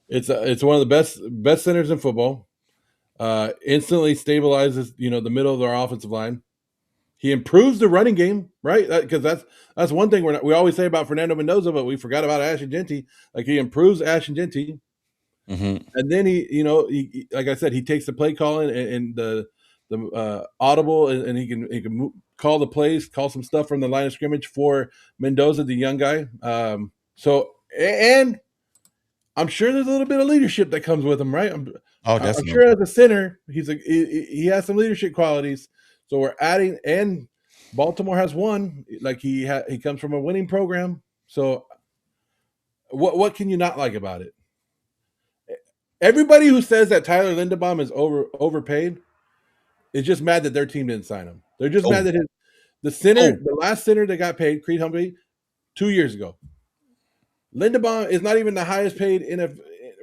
It's one of the best centers in football. Instantly stabilizes the middle of our offensive line. He improves the running game, right? Because that's one thing we always say about Fernando Mendoza, but we forgot about Ashton Jeanty. Like he improves Ashton Jeanty. Mm-hmm. And then he like I said, he takes the play calling and the audible, and he can call the plays, call some stuff from the line of scrimmage for Mendoza, the young guy. So and I'm sure there's a little bit of leadership that comes with him, right? Oh, I'm definitely. sure as a center, he has some leadership qualities. So we're adding, and Baltimore has won. Like he comes from a winning program. So what can you not like about it? Everybody who says that Tyler Linderbaum is overpaid is just mad that their team didn't sign him. They're just mad Oh, that The Oh, last center that got paid, Creed Humphrey, 2 years ago. Linderbaum is not even the highest paid in a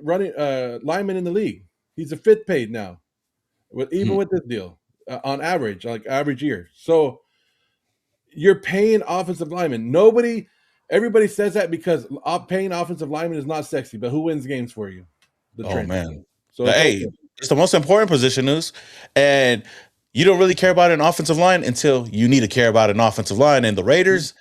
running lineman in the league. He's the fifth paid now, even hmm. with this deal on average, like average year. So you're paying offensive linemen. Everybody says that because paying offensive linemen is not sexy, but who wins games for you? The Oh trenches. man. So it's Hey, okay. it's the most important position, news, and you don't really care about an offensive line until you need to care about an offensive line. And the Raiders,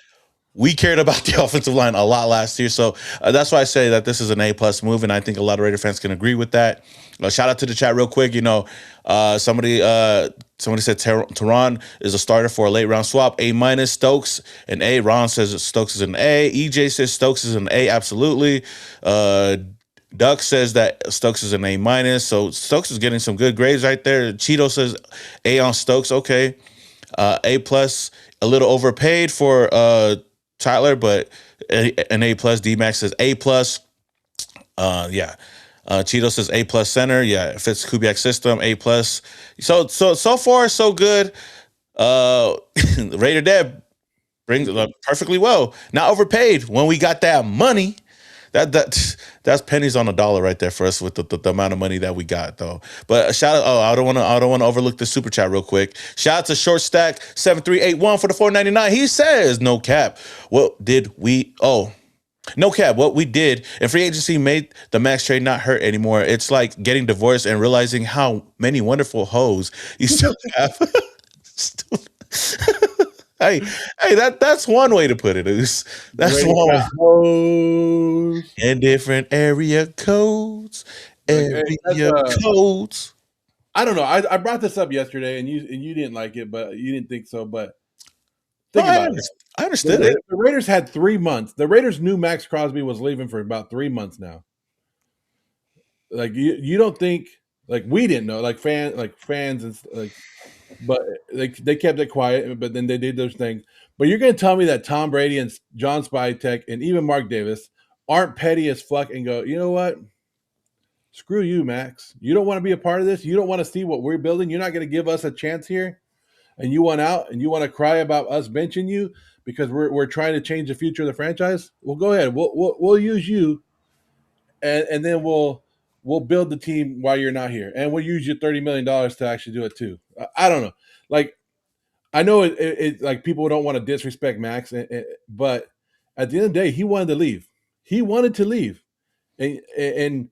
we cared about the offensive line a lot last year, so that's why I say that this is an A+ move, and I think a lot of Raider fans can agree with that. Shout out to the chat real quick. Somebody said Taron is a starter for a late round swap. A-, Stokes an A. Ron says Stokes is an A. EJ says Stokes is an A. Absolutely. Duck says that Stokes is an A-, so Stokes is getting some good grades right there. Cheeto says A on Stokes. Okay. A+, a little overpaid for Tyler, but an A+. D-Max says A+. Yeah. Cheeto says A+ center. Yeah, it fits Kubiak's system. A+. So far so good. Raider Deb brings it up perfectly well. Not overpaid when we got that money. That's pennies on a dollar right there for us with the amount of money that we got though. But shout out! Oh, I don't want to overlook the super chat real quick. Shout out to Short Stack 7381 for the 4.99. He says no cap. What did we? Oh. No cap. What we did in free agency made the Maxx trade not hurt anymore. It's like getting divorced and realizing how many wonderful hoes you still have. hey, that's one way to put it. That's Raiders one way. got hoes. In different area codes. Like, hey, Area codes. I don't know. I brought this up yesterday, and you didn't like it, but you didn't think so. But No, think about it. I understood it. The Raiders had 3 months. The Raiders knew Maxx Crosby was leaving for about 3 months now. Like you don't think like we didn't know fans and like, but they kept it quiet. But then they did those things. But you're going to tell me that Tom Brady and John Spytek and even Mark Davis aren't petty as fuck and go, you know what? Screw you, Max. You don't want to be a part of this. You don't want to see what we're building. You're not going to give us a chance here, and you want out and you want to cry about us benching you because we're trying to change the future of the franchise. Well, go ahead. We'll use you, and then we'll build the team while you're not here, and we'll use your $30 million to actually do it too. I don't know. Like I know it like people don't want to disrespect Max, but at the end of the day, he wanted to leave. He wanted to leave, and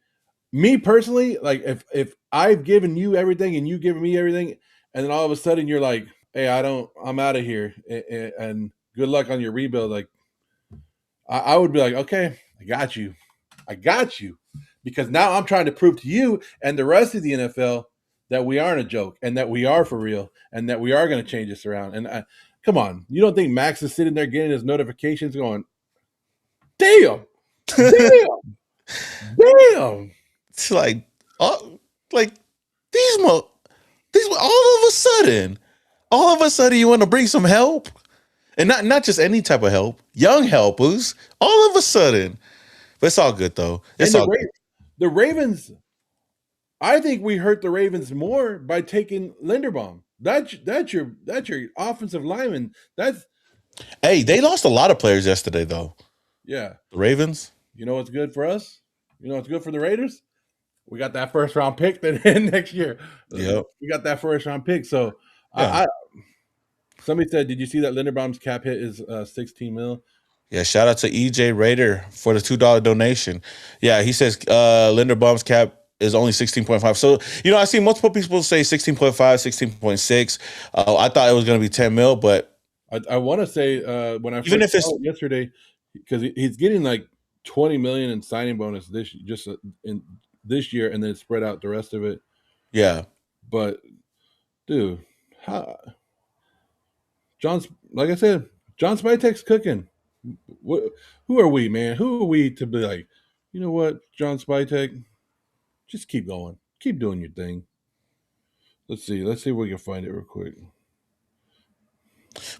me personally, like if I've given you everything and you given me everything, and then all of a sudden you're like, "Hey, I'm out of here," and good luck on your rebuild. Like, I would be like, "Okay, I got you," because now I'm trying to prove to you and the rest of the NFL that we aren't a joke and that we are for real and that we are going to change this around. And come on, you don't think Max is sitting there getting his notifications going, "Damn, damn, damn." It's like, oh, like these all of a sudden you want to bring some help, and not just any type of help, young helpers. All of a sudden, but it's all good though. It's And all good. The Ravens, I think we hurt the Ravens more by taking Linderbaum. That's your offensive lineman. That's Hey, they lost a lot of players yesterday though. yeah. The Ravens. You know what's good for us? You know what's good for the Raiders? We got that first round pick then next year. Yep. We got that first round pick. So Yeah. somebody said, did you see that Linderbaum's cap hit is 16 mil? Yeah, shout out to EJ Raider for the $2 donation. Yeah, he says Linderbaum's cap is only 16.5. So, I see multiple people say 16.5, 16.6. I thought it was going to be 10 mil, but I want to say when I even if first it's saw it yesterday, because he's getting like 20 million in signing bonus in this year, and then spread out the rest of it. yeah. But dude, like I said, John Spytek's cooking. Who are we, man? Who are we to be like, you know what, John Spytek, just keep going, keep doing your thing. Let's see if we can find it real quick.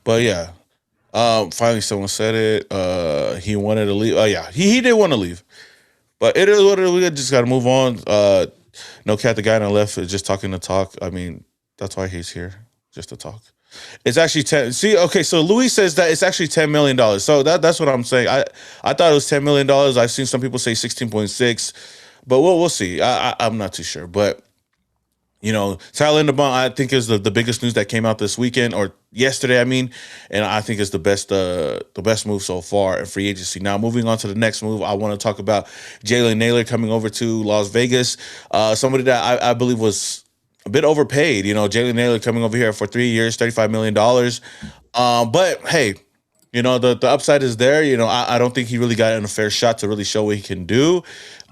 But yeah. Finally someone said it. He wanted to leave. Oh yeah, he did want to leave. But it is what it is. We just gotta move on. No cat, the guy on the left is just talking to talk. I mean, that's why he's here. Just to talk. It's actually 10. See, okay, so Louis says that it's actually $10 million. So that's what I'm saying. I thought it was $10 million. I've seen some people say 16.6, but we'll see. I'm not too sure, but Tyler Linderbaum, I think is the biggest news that came out this weekend or yesterday. I mean, and I think is the best move so far in free agency. Now, moving on to the next move, I want to talk about Jalen Nailor coming over to Las Vegas. Somebody that I believe was a bit overpaid. Jalen Nailor coming over here for 3 years, $35 million. But hey, the upside is there. I don't think he really got a fair shot to really show what he can do.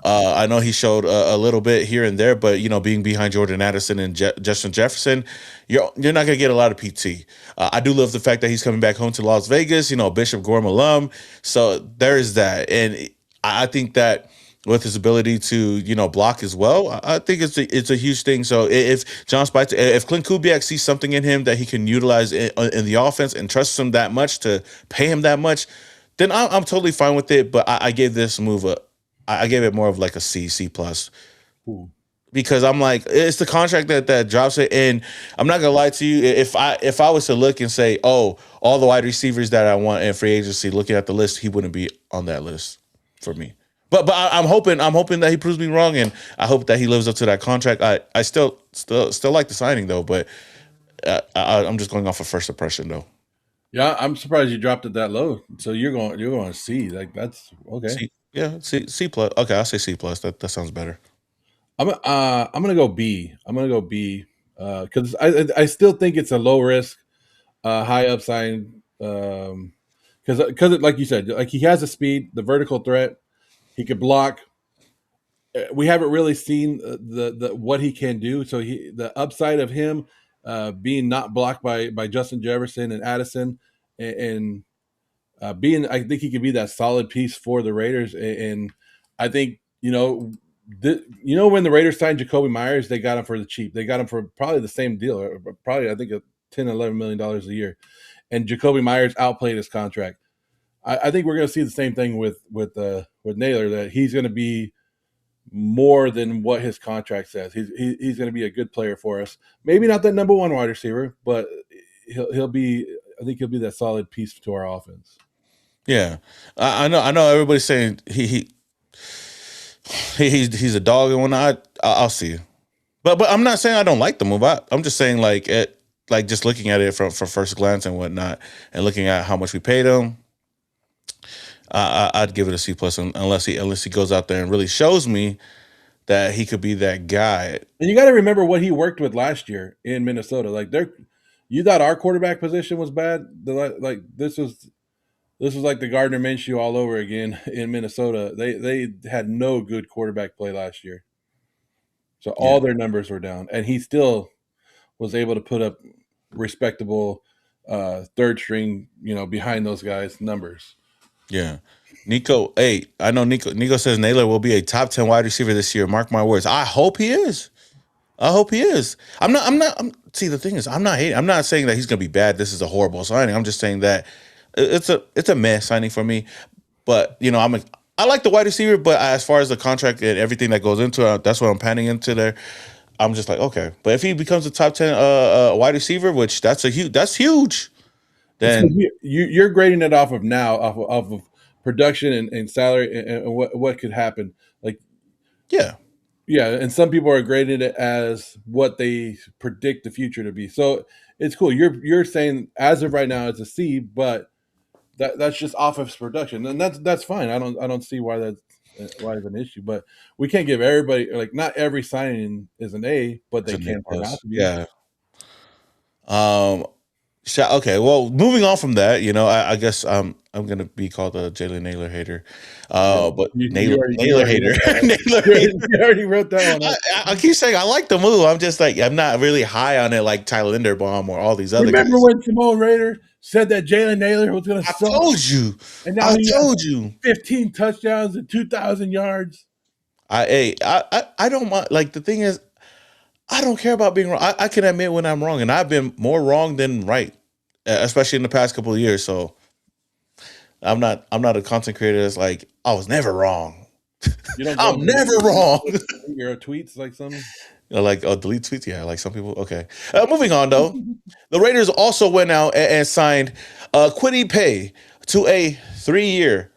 I know he showed a little bit here and there, but being behind Jordan Addison and Justin Jefferson, you're not gonna get a lot of PT. I do love the fact that he's coming back home to Las Vegas. Bishop Gorham alum, so there is that, and I think that with his ability to block as well, I think it's a huge thing. So if John Spytek, if Clint Kubiak sees something in him that he can utilize in the offense and trusts him that much to pay him that much, then I'm totally fine with it. But I gave this move I gave it more of like a C plus Ooh. because I'm like it's the contract that drops it, and I'm not gonna lie to you. If I was to look and say, oh, all the wide receivers that I want in free agency, looking at the list, he wouldn't be on that list for me. But I'm hoping that he proves me wrong, and I hope that he lives up to that contract. I still like the signing though, but I'm just going off of first impression though. Yeah, I'm surprised you dropped it that low. So you're going to C. Like that's okay. Yeah, C plus. Okay, I'll say C plus. That sounds better. I'm gonna go B. I'm gonna go B because I still think it's a low risk, high upside. Because like you said, like he has the speed, the vertical threat. He could block. We haven't really seen the what he can do. So the upside of him being not blocked by Justin Jefferson and Addison, and being I think he could be that solid piece for the Raiders. And I think when the Raiders signed Jacoby Myers, they got him for the cheap. They got him for probably the same deal, or probably I think $10-11 million a year. And Jacoby Myers outplayed his contract. I think we're going to see the same thing with Nailor, that he's going to be more than what his contract says. He's going to be a good player for us. Maybe not that number one wide receiver, but he'll be. I think he'll be that solid piece to our offense. Yeah, I know. I know. Everybody's saying he's a dog and whatnot. I'll see. But I'm not saying I don't like the move. I'm just saying like just looking at it from first glance and whatnot, and looking at how much we paid him. I'd give it a C plus unless he goes out there and really shows me that he could be that guy. And you got to remember what he worked with last year in Minnesota. Like you thought our quarterback position was bad. Like this was like the Gardner Minshew all over again in Minnesota. They had no good quarterback play last year, so all their numbers were down, and he still was able to put up respectable third string, behind those guys' numbers. Yeah. Nico, hey, I know Nico says Nailor will be a top 10 wide receiver this year. Mark my words. I hope he is. See, the thing is, I'm not hating. I'm not saying that he's going to be bad. This is a horrible signing. I'm just saying that it's a mess signing for me. But, I like the wide receiver, but as far as the contract and everything that goes into it, that's what I'm panning into there. I'm just like, okay. But if he becomes a top 10 wide receiver, which that's huge. Then you're grading it off of now, off of production and salary and what could happen. Like, yeah, and some people are grading it as what they predict the future to be. So it's cool. You're saying as of right now it's a C, but that's just off of his production, and that's fine. I don't see why that's an issue. But we can't give everybody, like, not every signing is an A, but they can turn out to be. Yeah. Okay, well, moving on from that, I guess I'm gonna be called a Jalen Nailor hater. But Nailor hater. Nailor hater. You already wrote that one. I keep saying I like the move. I'm just like I'm not really high on it like Tyler Linderbaum or all these other guys. Remember when Simone Raider said that Jalen Nailor was going to suck? I told you. And now he told you 15 touchdowns and 2,000 yards. I don't mind. Like, the thing is, I don't care about being wrong. I can admit when I'm wrong, and I've been more wrong than right, especially in the past couple of years. So I'm not a content creator that's like, I was never wrong. I'm never wrong. Your tweets like something? Like delete tweets. Yeah, like some people. Okay. Moving on though, the Raiders also went out and signed Kwity Paye to a 3 year.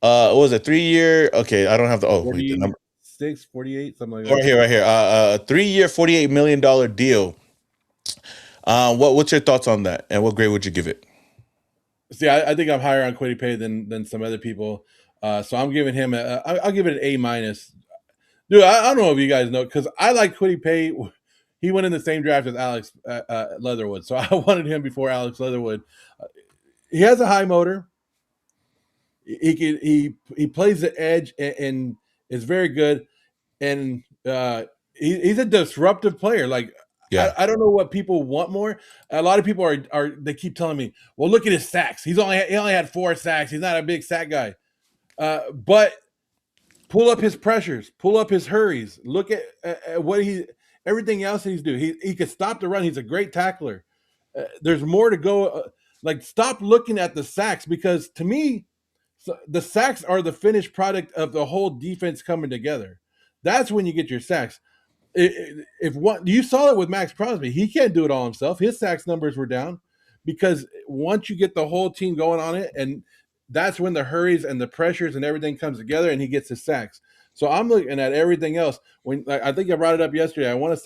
What was it 3 year? Okay, I don't have the. Oh wait, the number 46, 48, something like right that. here, right here. 3 year, $48 million deal. What's your thoughts on that, and what grade would you give it? See, I think I'm higher on Kwity Paye than some other people. So I'm giving him I'll give it an A minus. Dude, I don't know if you guys know because I like Kwity Paye. He went in the same draft as Alex Leatherwood, so I wanted him before Alex Leatherwood. He has a high motor. He plays the edge and is very good. And he's a disruptive player. Like Yeah, I don't know what people want more. A lot of people are they keep telling me, well, look at his sacks. He only had 4 sacks. He's not a big sack guy. But pull up his pressures, pull up his hurries. Look at what everything else he's doing. He could stop the run. He's a great tackler. There's more to go. Like stop looking at the sacks because to me, the sacks are the finished product of the whole defense coming together. That's when you get your sacks. If one you saw it with Maxx Crosby, he can't do it all himself. His sacks numbers were down because once you get the whole team going on it, and that's when the hurries and the pressures and everything comes together, and he gets his sacks. So I'm looking at everything else. When like, I think I brought it up yesterday, I want to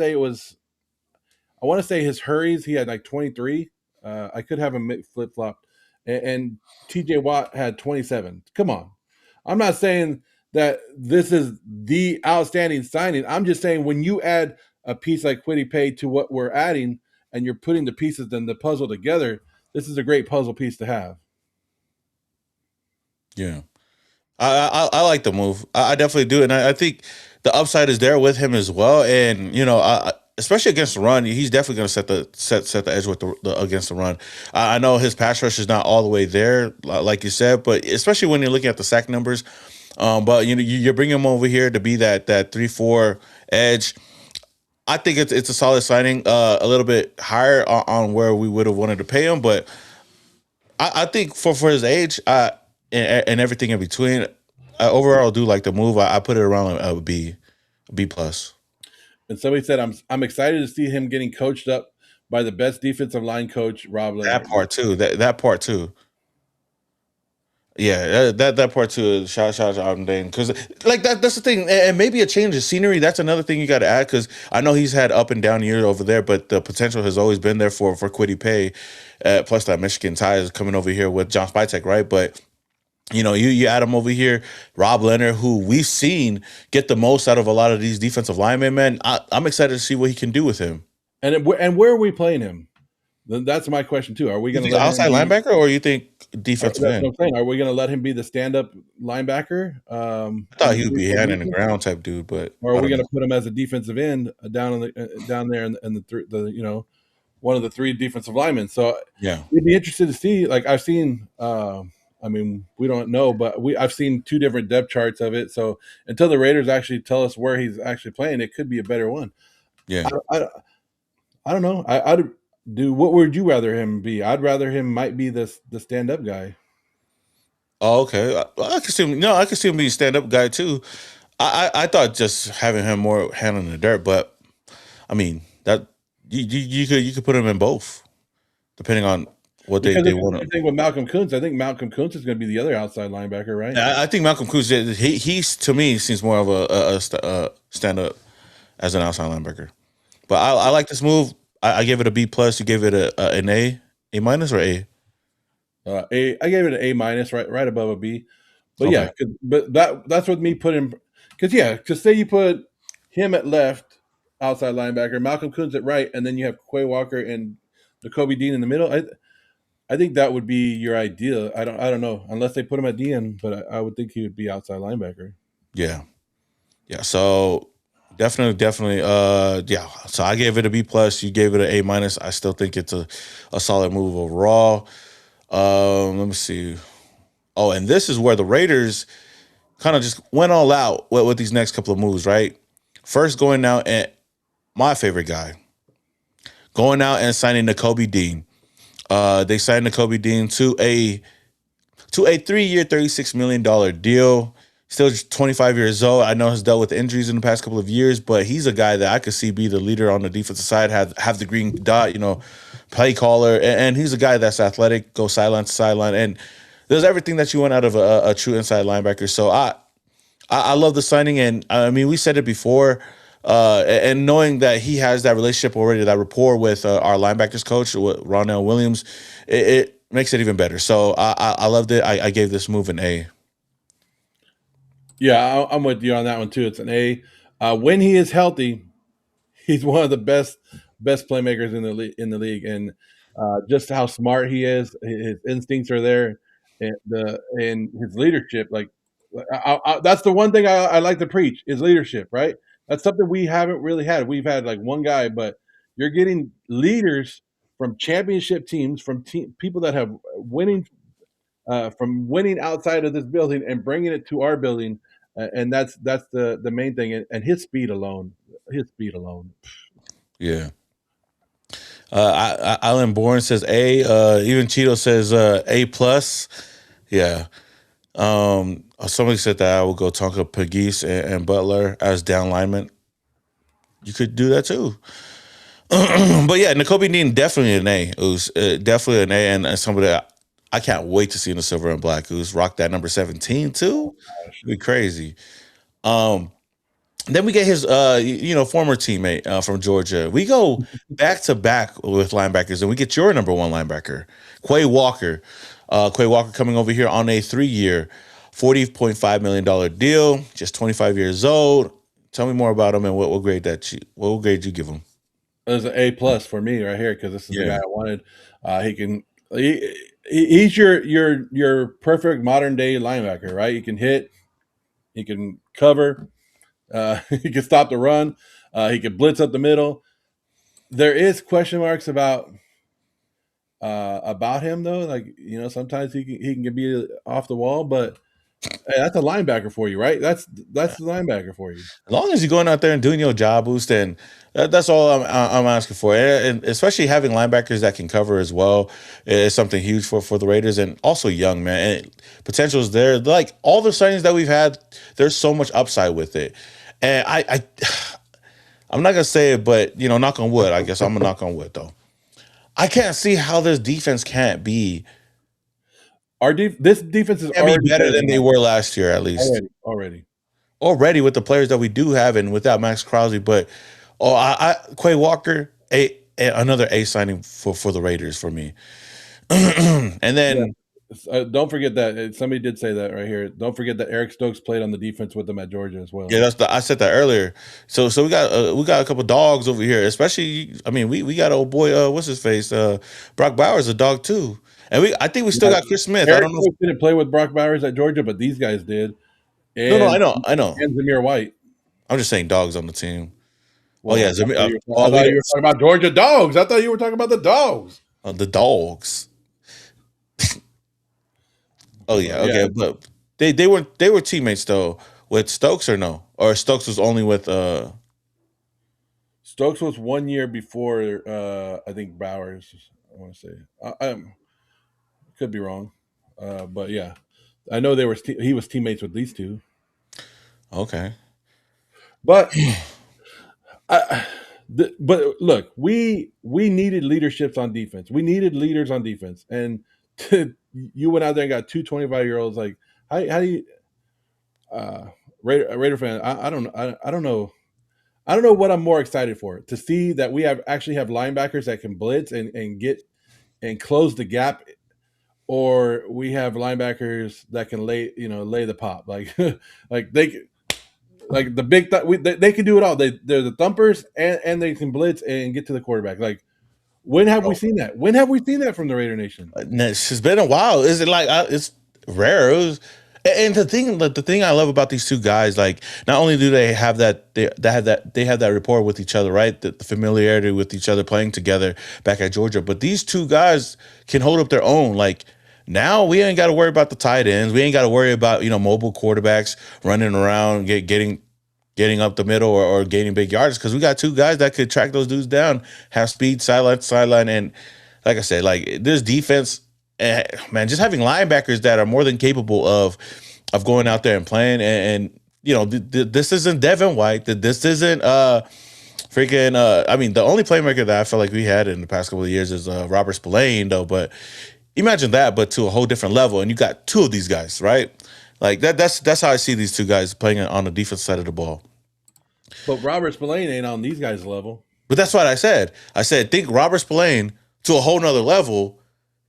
say his hurries he had like 23. I could have him flip flop, and T.J. Watt had 27. Come on, I'm not saying that this is the outstanding signing. I'm just saying when you add a piece like Kwity Paye to what we're adding, and you're putting the pieces and the puzzle together, this is a great puzzle piece to have. yeah. I like the move. I definitely do, and I think the upside is there with him as well. And especially against the run, he's definitely going to set the edge with the against the run. I know his pass rush is not all the way there, like you said, but especially when you're looking at the sack numbers. But you're bringing him over here to be that 3-4 edge. I think it's a solid signing. A little bit higher on where we would have wanted to pay him, but I think for his age, and everything in between, I overall do like the move. I put it around a B plus. And somebody said I'm excited to see him getting coached up by the best defensive line coach, Rob That Leonard. part too. That part too. Yeah, that part too. Shout out to Dane because like that's the thing, and maybe a change of scenery. That's another thing you got to add because I know he's had up and down years over there, but the potential has always been there for Kwity Paye. Plus that Michigan tie is coming over here with John Spytek, right? But you add him over here, Rob Leonard, who we've seen get the most out of a lot of these defensive linemen. Man, I'm excited to see what he can do with him. And where are we playing him? That's my question too. Are we You going to think let him outside be? linebacker, or you think defensive That's what end? I'm saying. Are we going to let him be the stand-up linebacker I in thought the he would be 3-4 hand in the defense, ground type dude, but or are I we don't going know. to put him as a defensive end down there in one of the 3 defensive linemen? So Yeah, we'd be interested to see. Like I've seen. I mean, we don't know, but I've seen 2 different depth charts of it. So until the Raiders actually tell us where he's actually playing, it could be a better one. yeah. I, I don't know. I'd do. What would you rather him be? I'd rather him might be the stand up guy. Oh, okay. I can see him. No, I can see him being a stand up guy too. I thought just having him more hand in the dirt, but I mean that you could put him in both depending on what Because they it's the want same to. thing with Malcolm Koonce. I think Malcolm Koonce is going to be the other outside linebacker, right? I think Malcolm Koonce, he's to me seems more of a stand up as an outside linebacker. But I like this move. I gave it a B plus. You gave it an A minus or A? I gave it an A minus, right above a B. But Okay. yeah, but that's what me putting because yeah, because say you put him at left outside linebacker, Malcolm Koonce at right, and then you have Quay Walker and Jacoby Dean in the middle. I think that would be your ideal. I don't know unless they put him at DN, but I would think he would be outside linebacker. Yeah. Yeah. So definitely. Yeah. So I gave it a B plus. You gave it an A minus. I still think it's a solid move overall. Let me see. Oh, and this is where the Raiders kind of just went all out with these next couple of moves, right? First, going out and my favorite guy, going out and signing Nakobe Dean. They signed Nakobe Dean to a 3 year, $36 million deal. Still 25 years old. I know he's dealt with injuries in the past couple of years, but he's a guy that I could see be the leader on the defensive side, have the green dot, play caller, and he's a guy that's athletic, go sideline to sideline, and there's everything that you want out of a true inside linebacker. So I love the signing, and I mean we said it before, and knowing that he has that relationship already, that rapport with our linebackers coach, with Ronell Williams, it makes it even better. So I loved it. I gave this move an A. Yeah, I'm with you on that one too. It's an A. When he is healthy, he's one of the best playmakers in the league, and just how smart he is, his instincts are there, and his leadership. Like, that's the one thing I like to preach is leadership. Right, that's something we haven't really had. We've had like one guy, but you're getting leaders from championship teams, from people that have winning from winning outside of this building and bringing it to our building, and that's the main thing. And his speed alone. Yeah. Alan Bourne says A. Even Cheeto says A plus. Yeah. Somebody said that I would go Tonka Pagese and Butler as down linemen. You could do that too. But yeah, N'Kobe Dean definitely an A. It was definitely an A, and somebody that I can't wait to see in the silver and black. Who's rocked that number 17 too. It'd be crazy. Um, Then we get his, former teammate from Georgia. We go back to back with linebackers, and we get your number one linebacker, Quay Walker. Quay Walker coming over here on a 3-year, $40.5 million deal. Just 25 years old. Tell me more about him and what grade you give him? There's an A plus for me right here because this is the guy Yeah. I wanted. He can he's your perfect modern day linebacker, right? He can hit, he can cover, he can stop the run, he can blitz up the middle. There is question marks about him though. Like sometimes he can be off the wall, but hey, that's a linebacker for you, right? That's the linebacker for you. As long as you're going out there and doing your job, Boost, and that's all I'm asking for. And especially having linebackers that can cover as well is something huge for the Raiders. And also young, man. And potential is there. Like all the signings that we've had, there's so much upside with it. And I'm not gonna say it, but knock on wood. I guess I'm gonna knock on wood though. I can't see how this defense This defense is can be already better better than than they last were last year, at year. least. Already. Already with the players that we do have and without Maxx Crosby. But Quay Walker, another A signing for the Raiders for me. And Yeah. then Don't forget that somebody did say that right here. Don't forget that Eric Stokes played on the defense with them at Georgia as well. yeah, I said that earlier. So we got a couple dogs over here. Especially, I mean, we got old boy, what's his face, Brock Bowers, a dog too. And I think we still Yeah, got Chris Smith. I Eric don't know. Stokes didn't play with Brock Bowers at Georgia, but these guys did, No, and I know. Zamir White. I'm just saying dogs on the team. Oh yeah, Well, Zamir, I thought you were talking about Georgia dogs. I thought you were talking about the dogs. the dogs. Oh yeah, But yeah, okay, but they were teammates though with Stokes or no, or Stokes was only with Stokes was 1 year before. I think Bowers. I want to say. I could be wrong, but yeah, I know he was teammates with these two. Okay. But but look, we needed leaderships on defense. We needed leaders on defense, and you went out there and got two 25-year-olds. Like how do you, Raider fan? I don't I don't know. I don't know what I'm more excited for, to see that we actually have linebackers that can blitz and get and close the gap, or we have linebackers that can lay the pop like like like the big they can do it all. They're the thumpers, and they can blitz and get to the quarterback. Like, when have we seen that? When have we seen that from the Raider Nation? It's been a while. Is it like it's rare? And the thing I love about these two guys, like not only do they have that rapport with each other, right? The familiarity with each other playing together back at Georgia, but these two guys can hold up their own. Like now we ain't got to worry about the tight ends. We ain't got to worry about mobile quarterbacks running around getting up the middle or gaining big yards because we got two guys that could track those dudes down, have speed sideline to sideline, and like I said, like this defense, man, just having linebackers that are more than capable of of going out there and playing. And you know, this isn't Devin White. This isn't freaking. I mean, the only playmaker that I feel like we had in the past couple of years is Robert Spillane, though. But imagine that, but to a whole different level. And you got two of these guys, right? Like that's how I see these two guys playing on the defense side of the ball. But Robert Spillane ain't on these guys' level. But that's what I said. I said think Robert Spillane to a whole nother level.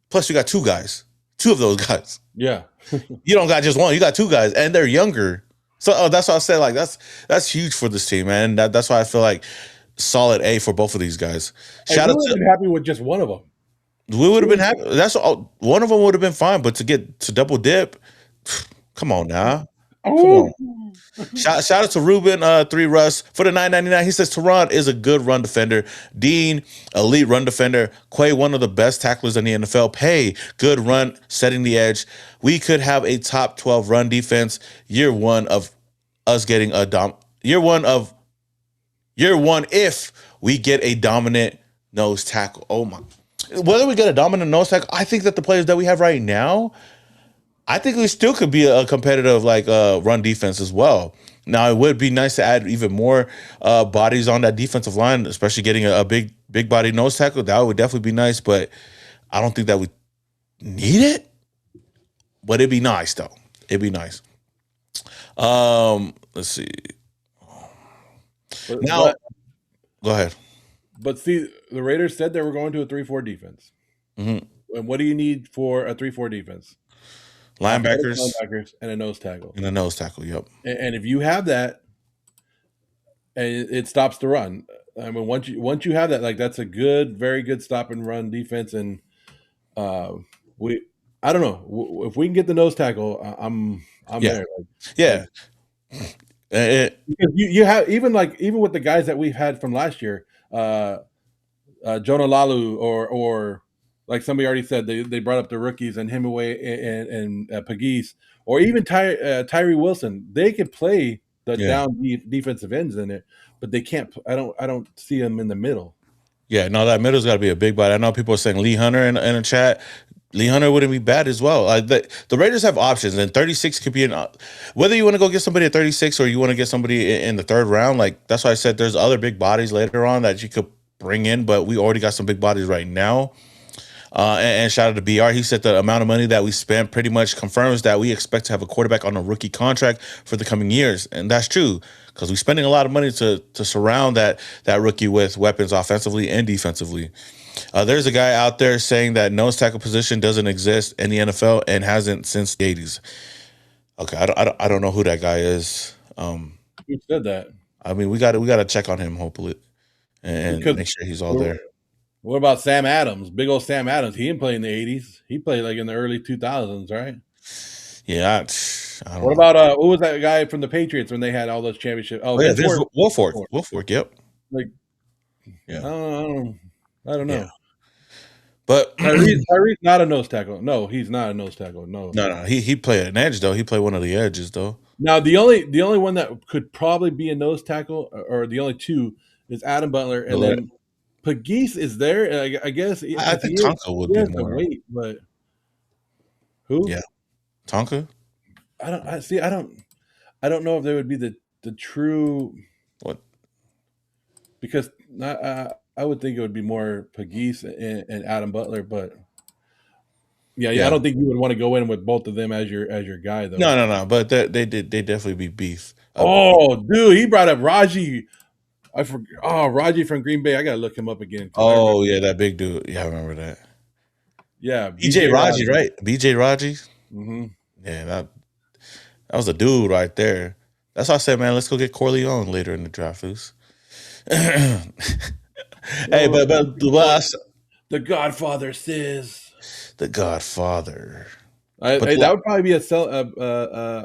Plus, you got two guys, two of those guys. Yeah. You don't got just one. You got two guys, and they're younger. So that's why I said like that's huge for this team, man. That's why I feel like solid A for both of these guys. Hey, Shout we out would have to been happy with just one of them. we would have been happy. That's all, one of them would have been fine, but to get to double dip, come on now, come on. Shout out to Ruben, 3 Russ for the 9.99. He says Taron is a good run defender. Dean, elite run defender. Quay, one of the best tacklers in the NFL. Paye, good run, setting the edge. We could have a top 12 run defense. Year one of us getting a year one if we get a dominant nose tackle. Oh my! Whether we get a dominant nose tackle, I think that the players that we have right now, I think we still could be a competitive like run defense as well. Now it would be nice to add even more bodies on that defensive line, especially getting a big body nose tackle. That would definitely be nice, but I don't think that we need it. But it'd be nice though. It'd be nice. Let's see. Now, go ahead. But see, the Raiders said they were going to a 3-4 defense. Mm-hmm. And what do you need for a 3-4 defense? Linebackers and a nose tackle. And a nose tackle, yep. And if you have that, and it stops the run. I mean, once you have that, like that's a very good stop and run defense. And I don't know if we can get the nose tackle, I'm there. Like, yeah. Because you have even with the guys that we've had from last year, Jonah Lalu or like somebody already said, they brought up the rookies and Hemingway and Pagese, or even Tyree Wilson. They could play the down defensive ends in it, but they can't. I don't see them in the middle. Yeah, no, that middle's got to be a big body. I know people are saying Lee Hunter in the chat. Lee Hunter wouldn't be bad as well. The Raiders have options, and 36 could be whether you want to go get somebody at 36 or you want to get somebody in the third round. Like that's why I said there's other big bodies later on that you could bring in, but we already got some big bodies right now. And shout out to BR. He said the amount of money that we spent pretty much confirms that we expect to have a quarterback on a rookie contract for the coming years. And that's true because we're spending a lot of money to surround that rookie with weapons offensively and defensively. There's a guy out there saying that nose tackle position doesn't exist in the NFL and hasn't since the 80s. Okay, I don't know who that guy is. Who said that? I mean, we got to check on him, hopefully, and make sure he's all there. What about Sam Adams? Big old Sam Adams. He didn't play in the 80s. He played like in the early 2000s, right? Yeah. I don't what know. about who was that guy from the Patriots when they had all those championships? Oh yeah, Wilfork. Yep. Like, yeah. I don't know. Yeah. But Tyree's not a nose tackle. No, he's not a nose tackle. No. He played an edge though. He played one of the edges though. Now the only one that could probably be a nose tackle, or the only two, is Adam Butler, and then Pagese is there. I guess I think Tonka would be more. Wait, but who? Yeah, Tonka. I don't know if there would be the true what, because I would think it would be more Pagese and Adam Butler, but yeah, I don't think you would want to go in with both of them as your guy though. No. But they definitely be beef. Oh, dude, he brought up Raji. I forgot. Oh, Raji from Green Bay. I gotta look him up again. Oh yeah, that big dude. Yeah, I remember that. Yeah, BJ Raji, right? BJ Raji. Mm-hmm. Yeah, that was a dude right there. That's why I said, man, let's go get Corleone later in the draft, Foos. Hey, but the Godfather says the Godfather. That would probably be a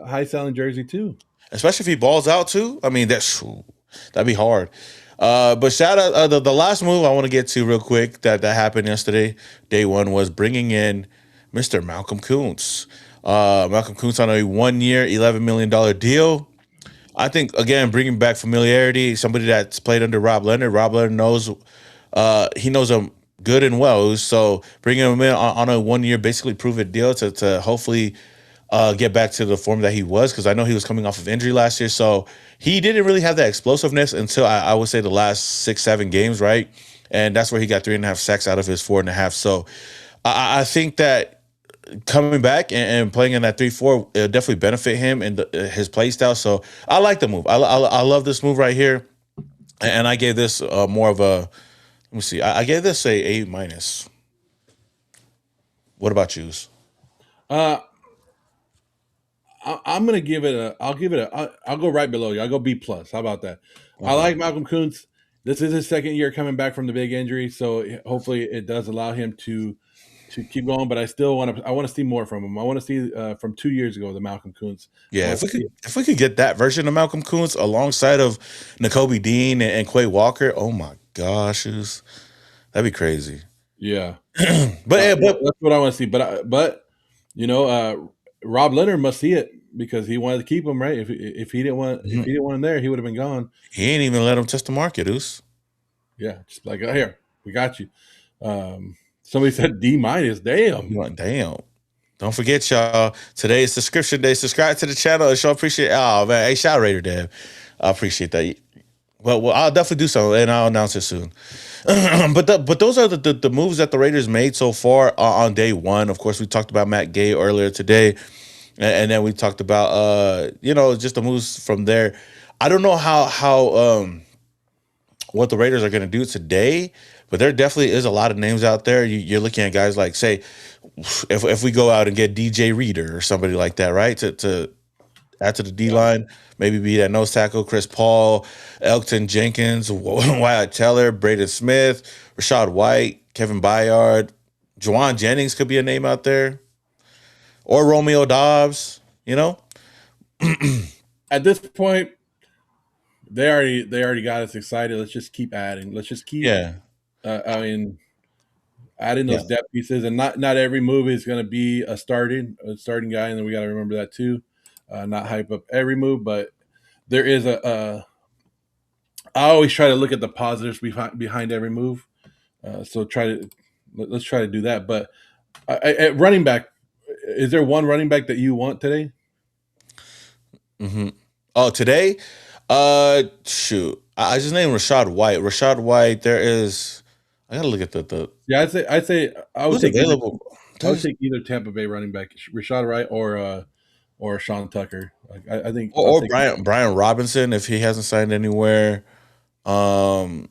high selling jersey too, especially if he balls out too. I mean, that'd be hard. But shout out the last move I want to get to real quick that happened yesterday, day one, was bringing in Mr. Malcolm Koonce. Malcolm Koonce on a 1 year, $11 million deal. I think, again, bringing back familiarity, somebody that's played under Rob Leonard. Rob Leonard knows him good and well. So bringing him in on a 1 year, basically prove it deal to hopefully get back to the form that he was, because I know he was coming off of injury last year. So he didn't really have that explosiveness until I would say the last 6-7 games, right? And that's where he got 3.5 sacks out of his 4.5. So I think that coming back and playing in that 3-4, it'll definitely benefit him and his play style. So I like the move. I love this move right here. And I gave this more of a, let me see, I gave this a minus. What about yous? Uh, I'm gonna give it a. I'll give it a. I'll go right below you. I'll go B plus. How about that? I Okay. like Malcolm Koonce. This is his second year coming back from the big injury, so hopefully it does allow him to keep going. But I still want to. I want to see more from him. I want to see from 2 years ago the Malcolm Koonce. I Yeah, want to see. if we could get that version of Malcolm Koonce alongside of N'Kobe Dean and Quay Walker, oh my gosh, that'd be crazy. Yeah, But yeah, but that's what I want to see. But Rob Leonard must see it because he wanted to keep him, right? If he didn't want if mhm, he didn't want him there, he would have been gone. he ain't even let him test the market, Oos. Yeah, just like, oh, here, we got you. Somebody said D minus. Damn. You like, damn. Don't forget, y'all. Today is subscription day. Subscribe to the channel and show appreciate. Oh man, hey, shout Raider Dad. I appreciate that. Well, I'll definitely do so, and I'll announce it soon. But those are the moves that the Raiders made so far on day one. Of course, we talked about Matt Gay earlier today, and then we talked about just the moves from there. I don't know how what the Raiders are going to do today, but there definitely is a lot of names out there. You're looking at guys like, say, if we go out and get DJ Reader or somebody like that, right, to add to the D line, maybe be that nose tackle, Chris Paul, Elkton Jenkins, Wyatt Teller, Braden Smith, Rashad White, Kevin Byard, Juwan Jennings could be a name out there, or Romeo Dobbs. At this point, they already got us excited. Let's just keep adding. Let's just keep. Yeah, I mean, adding yeah, those depth pieces, and not every move is going to be a starting guy, and then we got to remember that too. Not hype up every move, but there is I always try to look at the positives behind every move. So let's try to do that. But at running back, is there one running back that you want today? hmm Oh, today, shoot, I just named Rashad White. Rashad White. There is. I gotta look at the Yeah, I'd say I would who's take available. I would There's take either Tampa Bay running back, Rashad Wright or Sean Tucker. Like, I think I'll or take. Brian Robinson if he hasn't signed anywhere. Um,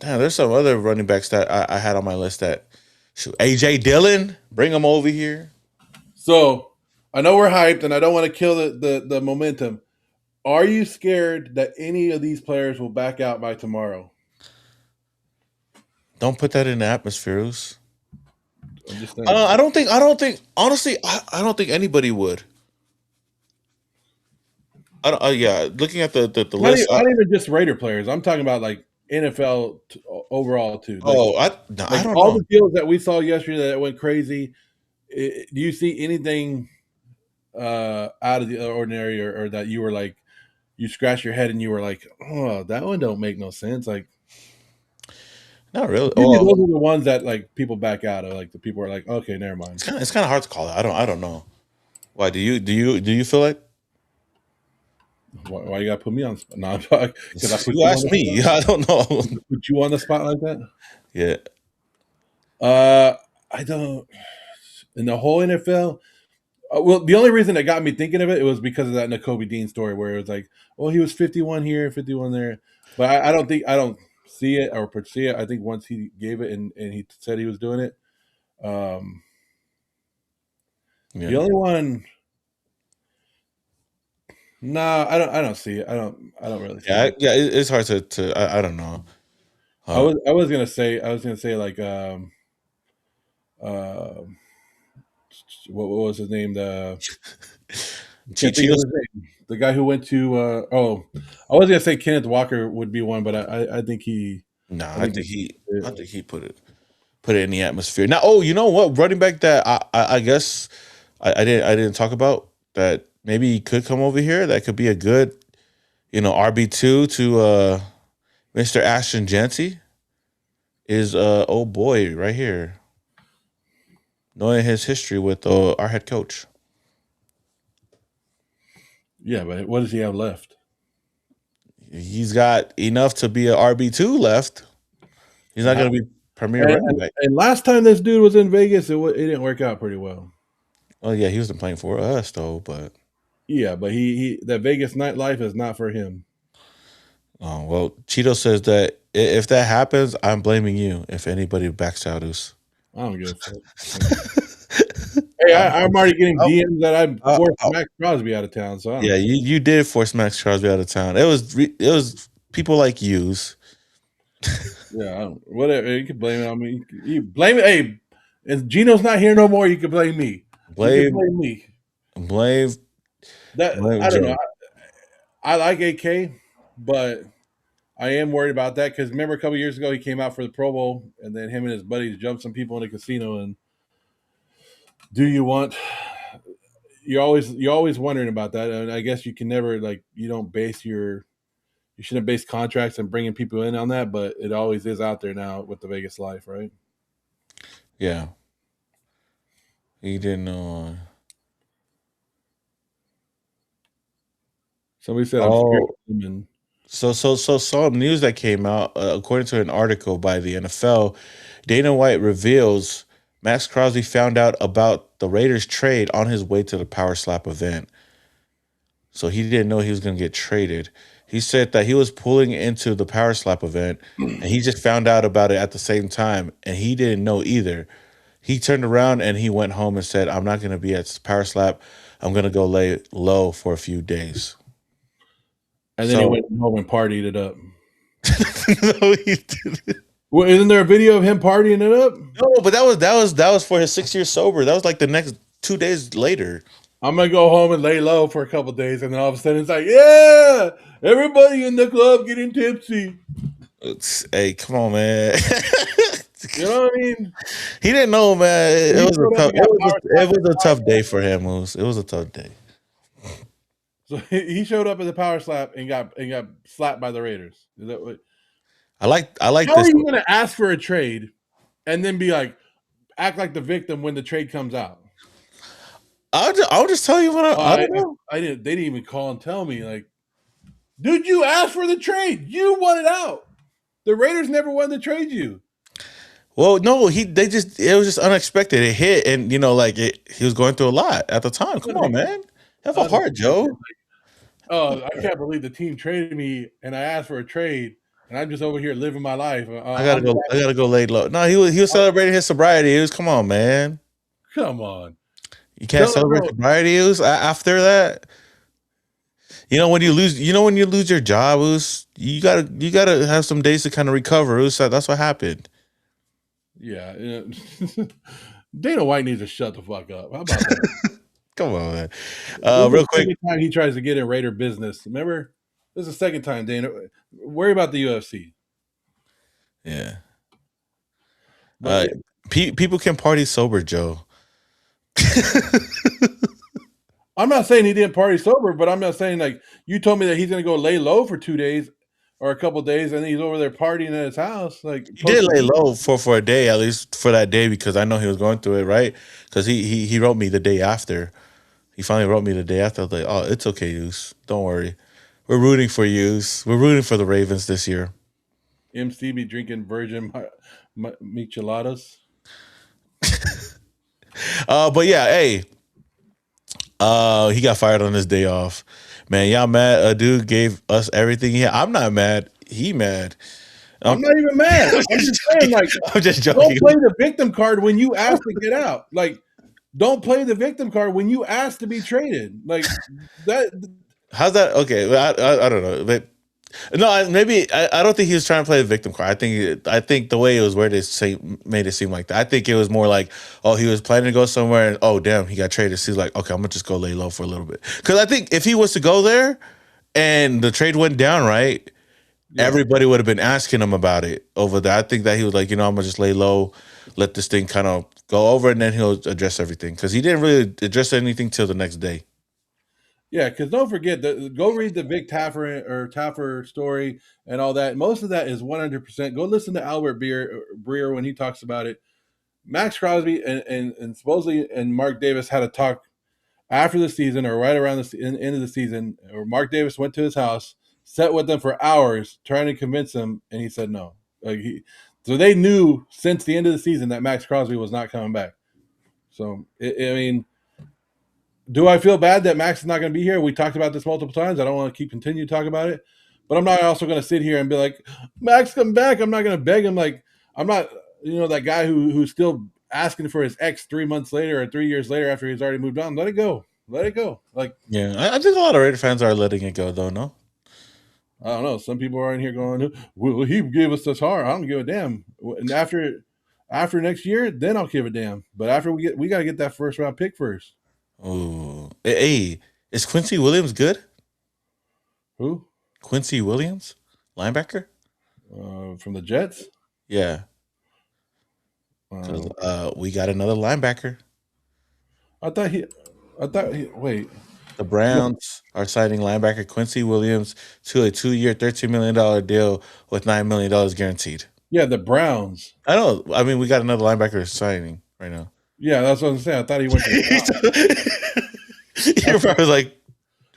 there's some other running backs that I had on my list that shoot, AJ Dillon, bring him over here. So I know we're hyped, and I don't want to kill the momentum. Are you scared that any of these players will back out by tomorrow? Don't put that in the atmospheres. I'm just saying. I don't think honestly, I don't think anybody would. I don't, yeah, looking at the list. Not even just Raider players. I'm talking about like NFL overall too. No, I Like don't all know. the deals that we saw yesterday that went crazy. Do you see anything out of the ordinary, or that you were like, you scratch your head and you were like, oh, that one don't make no sense? Like, Not really. usually Well, those are the ones that like people back out of. Like the people are like, okay, never mind. it's kind of hard to call it. I don't know. Why do you feel like? Why you gotta put me on? The spot? No, because I put You you on asked the me. spot. I don't know. Put you on the spot like that. Yeah. Uh, I don't. In the whole NFL, well, the only reason that got me thinking of it was because of that N'Kobe Dean story, where it was like, oh, he was 51 here, 51 there. But I don't see it or foresee it. I think once he gave it and he said he was doing it. Um, the Yeah. only one, no, I don't see it. I don't really see Yeah. it. It's hard to I don't know. I was gonna say like uh, what was his name? Can't think of Cheetos? his name. The guy who went to I was gonna say Kenneth Walker would be one, but I think No, I think I think he put it in the atmosphere. Now, oh, you know what? Running back that I guess I didn't talk about that maybe he could come over here. That could be a good, RB2 to Mr. Ashton Jancy is oh boy right here. Knowing his history with our head coach. Yeah, but what does he have left? He's got enough to be an RB2 left. He's not going to be premier running back. And last time this dude was in Vegas, it didn't work out pretty well. Oh yeah, he wasn't playing for us though, but Yeah, but he that Vegas nightlife is not for him. oh well, Cheeto says that if that happens, I'm blaming you. If anybody backs out us. I don't give a fuck. Hey, I'm already getting DMs that I forced Maxx Crosby out of town. So yeah, you did force Maxx Crosby out of town. It was people like yous. Yeah, whatever. You can blame it on me. You blame it. Hey, if Gino's not here no more, you can blame me. You can blame me. Blame I don't know. I like AK, but I am worried about that because remember a couple years ago he came out for the Pro Bowl and then him and his buddies jumped some people in the casino. And do you want? You're always wondering about that, and I guess you can never you don't base you shouldn't base contracts and bringing people in on that, but it always is out there now with the Vegas life, right? Yeah, he didn't know. Somebody said I'm scared. So some news that came out according to an article by the NFL, Dana White reveals Maxx Crosby found out about the Raiders trade on his way to the Power Slap event. So he didn't know he was going to get traded. He said that he was pulling into the Power Slap event and he just found out about it at the same time and he didn't know either. He turned around and he went home and said, I'm not going to be at Power Slap. I'm going to go lay low for a few days. And then he went home and partied it up. No, he didn't. Well, isn't there a video of him partying it up? No, but that was for his 6 years sober. That was like the next 2 days later. I'm gonna go home and lay low for a couple days, and then all of a sudden it's like, yeah, everybody in the club getting tipsy. Hey, come on, man. You know what I mean? He didn't know, man. It was a tough day for him. It was a tough day. So he showed up at the Power Slap and got slapped by the Raiders. Is that what? I like How this. How are you going to ask for a trade and then be like, act like the victim when the trade comes out? I'll just tell you what I don't know. They didn't even call and tell me. Like, dude, you asked for the trade. You wanted out. The Raiders never wanted to trade you. Well, no, it was just unexpected. It hit, and he was going through a lot at the time. Come on, man, have a heart, Joe. Oh, I can't believe the team traded me, and I asked for a trade, and I'm just over here living my life. I gotta go lay low. No, he was celebrating his sobriety. It was, come on, man. Come on, you can't celebrate sobriety after that. You know when you lose your job, you gotta have some days to kind of recover. That's what happened. Yeah, Dana White needs to shut the fuck up. How about that? Come on, man. Real quick, second time he tries to get in Raider business. Remember, this is the second time. Dana, worry about the UFC. Yeah, people can party sober, Joe. I'm not saying he didn't party sober, but I'm not saying like you told me that he's going to go lay low for 2 days or a couple days, and he's over there partying at his house. Like he did lay low for a day, at least for that day, because I know he was going through it, right? Because he wrote me the day after. He finally wrote me the day after. I was like, oh, it's okay, Yus. Don't worry. We're rooting for Yus. We're rooting for the Ravens this year. MC be drinking virgin micheladas. But yeah, hey. He got fired on his day off. Man, y'all mad? A dude gave us everything he had. I'm not mad. He mad. I'm not even mad. I'm just saying, like, I'm just joking. Don't play the victim card when you ask to get out. Like, don't play the victim card when you ask to be traded. Like that. How's that? Okay, I don't know, but no, maybe I don't think he was trying to play the victim card. I think the way it was worded made it seem like that. I think it was more like, oh, he was planning to go somewhere, and oh, damn, he got traded. So he's like, okay, I'm gonna just go lay low for a little bit. Because I think if he was to go there and the trade went down, right, everybody would have been asking him about it over there. I think that he was like, I'm gonna just lay low, let this thing kind of go over, and then he'll address everything. Because he didn't really address anything till the next day. Yeah, because don't forget go read the Vic Taffer story and all that. Most of that is 100%. Go listen to Albert Breer when he talks about it. Maxx Crosby and supposedly and Mark Davis had a talk after the season or right around the end of the season, or Mark Davis went to his house, sat with them for hours trying to convince him, and he said no. So they knew since the end of the season that Maxx Crosby was not coming back. So I mean, do I feel bad that Max is not going to be here? We talked about this multiple times. I don't want to continue to talk about it, but I'm not also going to sit here and be like, Max, come back. I'm not going to beg him. Like, I'm not, that guy who's still asking for his ex 3 months later or 3 years later after he's already moved on. Let it go. Let it go. Like, Yeah, I think a lot of Raider fans are letting it go, though. No. I don't know. Some people are in here going, "Well, he gave us this hard. I don't give a damn." And after next year, then I'll give a damn. But after we got to get that first round pick first. Oh, hey, is Quincy Williams good? Who? Quincy Williams, linebacker. From the Jets. Yeah, we got another linebacker. I thought he. Wait. The Browns are signing linebacker Quincy Williams to a 2-year, $13 million deal with $9 million guaranteed. Yeah, the Browns. I know. I mean, we got another linebacker signing right now. Yeah, that's what I'm saying. I thought he went to the You're probably like,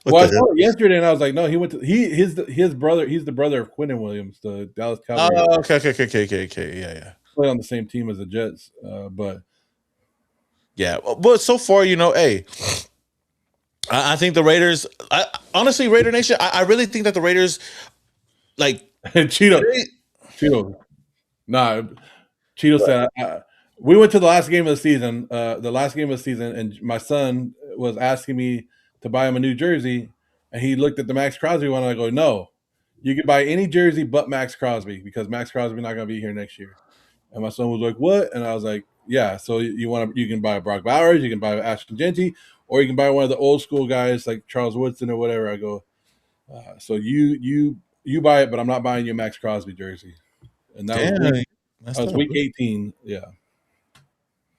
well, I saw it yesterday, and I was like, no, he went to his brother. He's the brother of Quentin Williams, the Dallas Cowboys. Oh, okay. Yeah. Play on the same team as the Jets, but yeah. But so far, hey, I think the Raiders. Honestly, Raider Nation, I really think that the Raiders, like Cheeto, nah, Cheeto said we went to the last game of the season. And my son was asking me to buy him a new jersey, and he looked at the Maxx Crosby one, and I go, no, you can buy any jersey but Maxx Crosby because Maxx Crosby not going to be here next year. And my son was like, what? And I was like, yeah. So you can buy Brock Bowers, you can buy Ashton Genty, or you can buy one of the old school guys like Charles Woodson or whatever. I go, so you buy it, but I'm not buying you a Maxx Crosby jersey. And that was week 18. Yeah.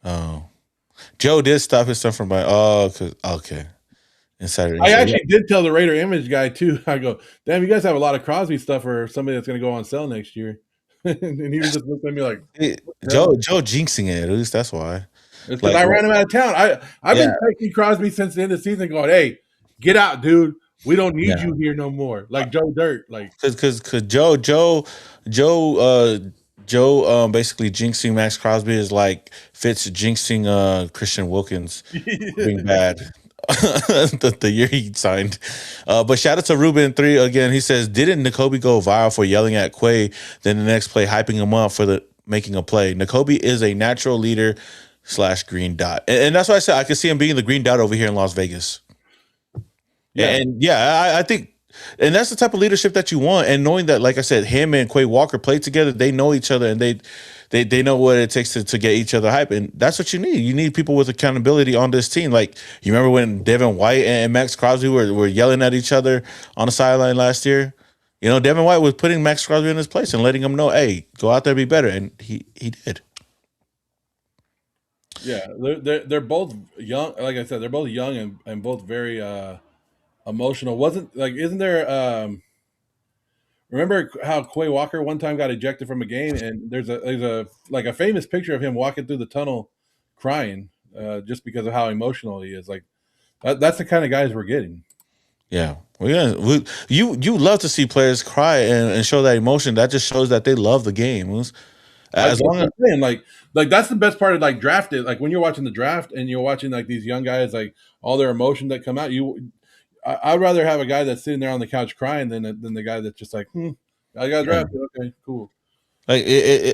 Oh, Joe did stop his son from buying. Oh, okay. Insider. I actually did tell the Raider Image guy too. I go, damn, you guys have a lot of Crosby stuff for somebody that's going to go on sale next year. And he was just looking at me like, Joe jinxing it. At least that's why. It's because I ran him out of town. I've been texting Crosby since the end of the season, going, "Hey, get out, dude. We don't need you here no more." Like Joe Dirt, like because Joe basically jinxing Maxx Crosby is like Fitz jinxing Christian Wilkins being bad. the year he signed. But shout out to Ruben3 again. He says, didn't Nakobe go viral for yelling at Quay, then the next play hyping him up for making a play? Nakobe is a natural leader / green dot. And that's why I said I could see him being the green dot over here in Las Vegas. Yeah. And I think, and that's the type of leadership that you want. And knowing that, like I said, him and Quay Walker played together, they know each other, and they know what it takes to get each other hype. And that's what you need. You need people with accountability on this team. Like, you remember when Devin White and Maxx Crosby were yelling at each other on the sideline last year? Devin White was putting Maxx Crosby in his place and letting him know, hey, go out there, be better. And he did. Yeah, they're both young. Like I said, they're both young and both very emotional. Isn't there remember how Quay Walker one time got ejected from a game, and there's a famous picture of him walking through the tunnel crying just because of how emotional he is. Like that's the kind of guys we're getting. Yeah. You love to see players cry and show that emotion. That just shows that they love the game. As long as like that's the best part of like drafted. Like when you're watching the draft and you're watching like these young guys, like all their emotion that come out, I'd rather have a guy that's sitting there on the couch crying than the guy that's just like, I got drafted. Okay, cool. Like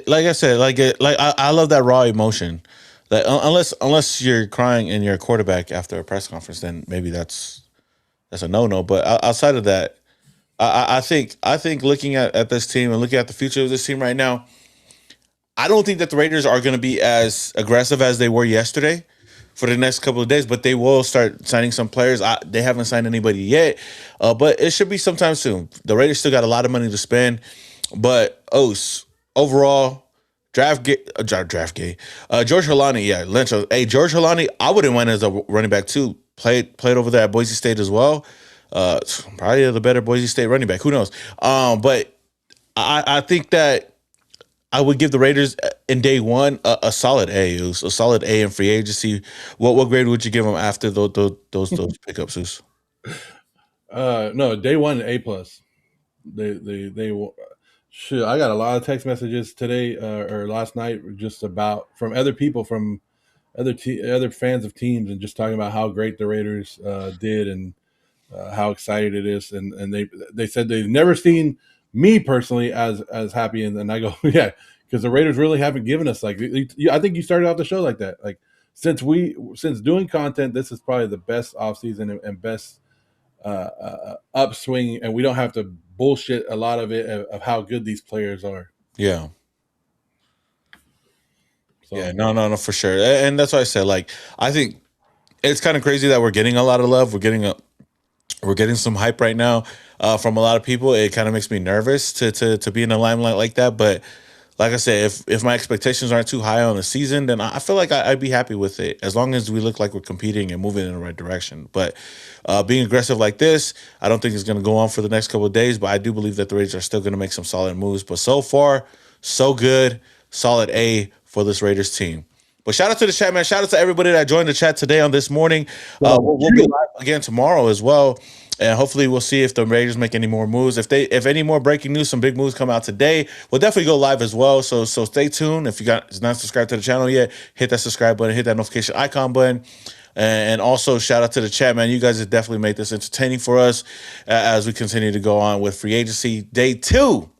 like I said, I love that raw emotion. Like unless you're crying and you're a quarterback after a press conference, then maybe that's a no. But outside of that, I think looking at this team and looking at the future of this team right now, I don't think that the Raiders are going to be as aggressive as they were yesterday for the next couple of days, but they will start signing some players. They haven't signed anybody yet, but it should be sometime soon. The Raiders still got a lot of money to spend, but overall, draft gay. George Holani, Lynch. Hey, George Holani, I wouldn't want as a running back too. Played over there at Boise State as well. Probably the better Boise State running back. Who knows? But I think that I would give the Raiders in day one a solid A. It was a solid A in free agency. What grade would you give them after those pickups? Zeus? No, day one A plus. They shit. I got a lot of text messages today or last night just about from other people from other fans of teams and just talking about how great the Raiders did and how excited it is, and they said they've never seen me personally as happy, and I go yeah, because the Raiders really haven't given us like I think you started off the show like that, like since doing content, this is probably the best offseason and best upswing, and we don't have to bullshit a lot of it of how good these players are. Yeah. Yeah, So no, for sure, and that's why I said like I think it's kind of crazy that we're getting a lot of love. We're getting some hype right now from a lot of people. It kind of makes me nervous to be in the limelight like that. But like I said, if my expectations aren't too high on the season, then I feel like I'd be happy with it as long as we look like we're competing and moving in the right direction. But being aggressive like this, I don't think it's going to go on for the next couple of days. But I do believe that the Raiders are still going to make some solid moves. But so far, so good, solid A for this Raiders team. But shout out to the chat, man. Shout out to everybody that joined the chat today on this morning. We'll be live again tomorrow as well. And hopefully we'll see if the Raiders make any more moves. If any more breaking news, some big moves come out today, we'll definitely go live as well. So stay tuned. If you got not subscribed to the channel yet, hit that subscribe button, hit that notification icon button. And also shout out to the chat, man. You guys have definitely made this entertaining for us as we continue to go on with free agency day 2.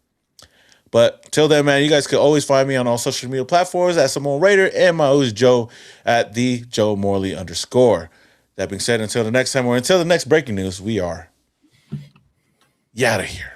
But till then, man, you guys can always find me on all social media platforms at Simone Raider and my host Joe at the Joe Morley _. That being said, until the next time or until the next breaking news, we are out of here.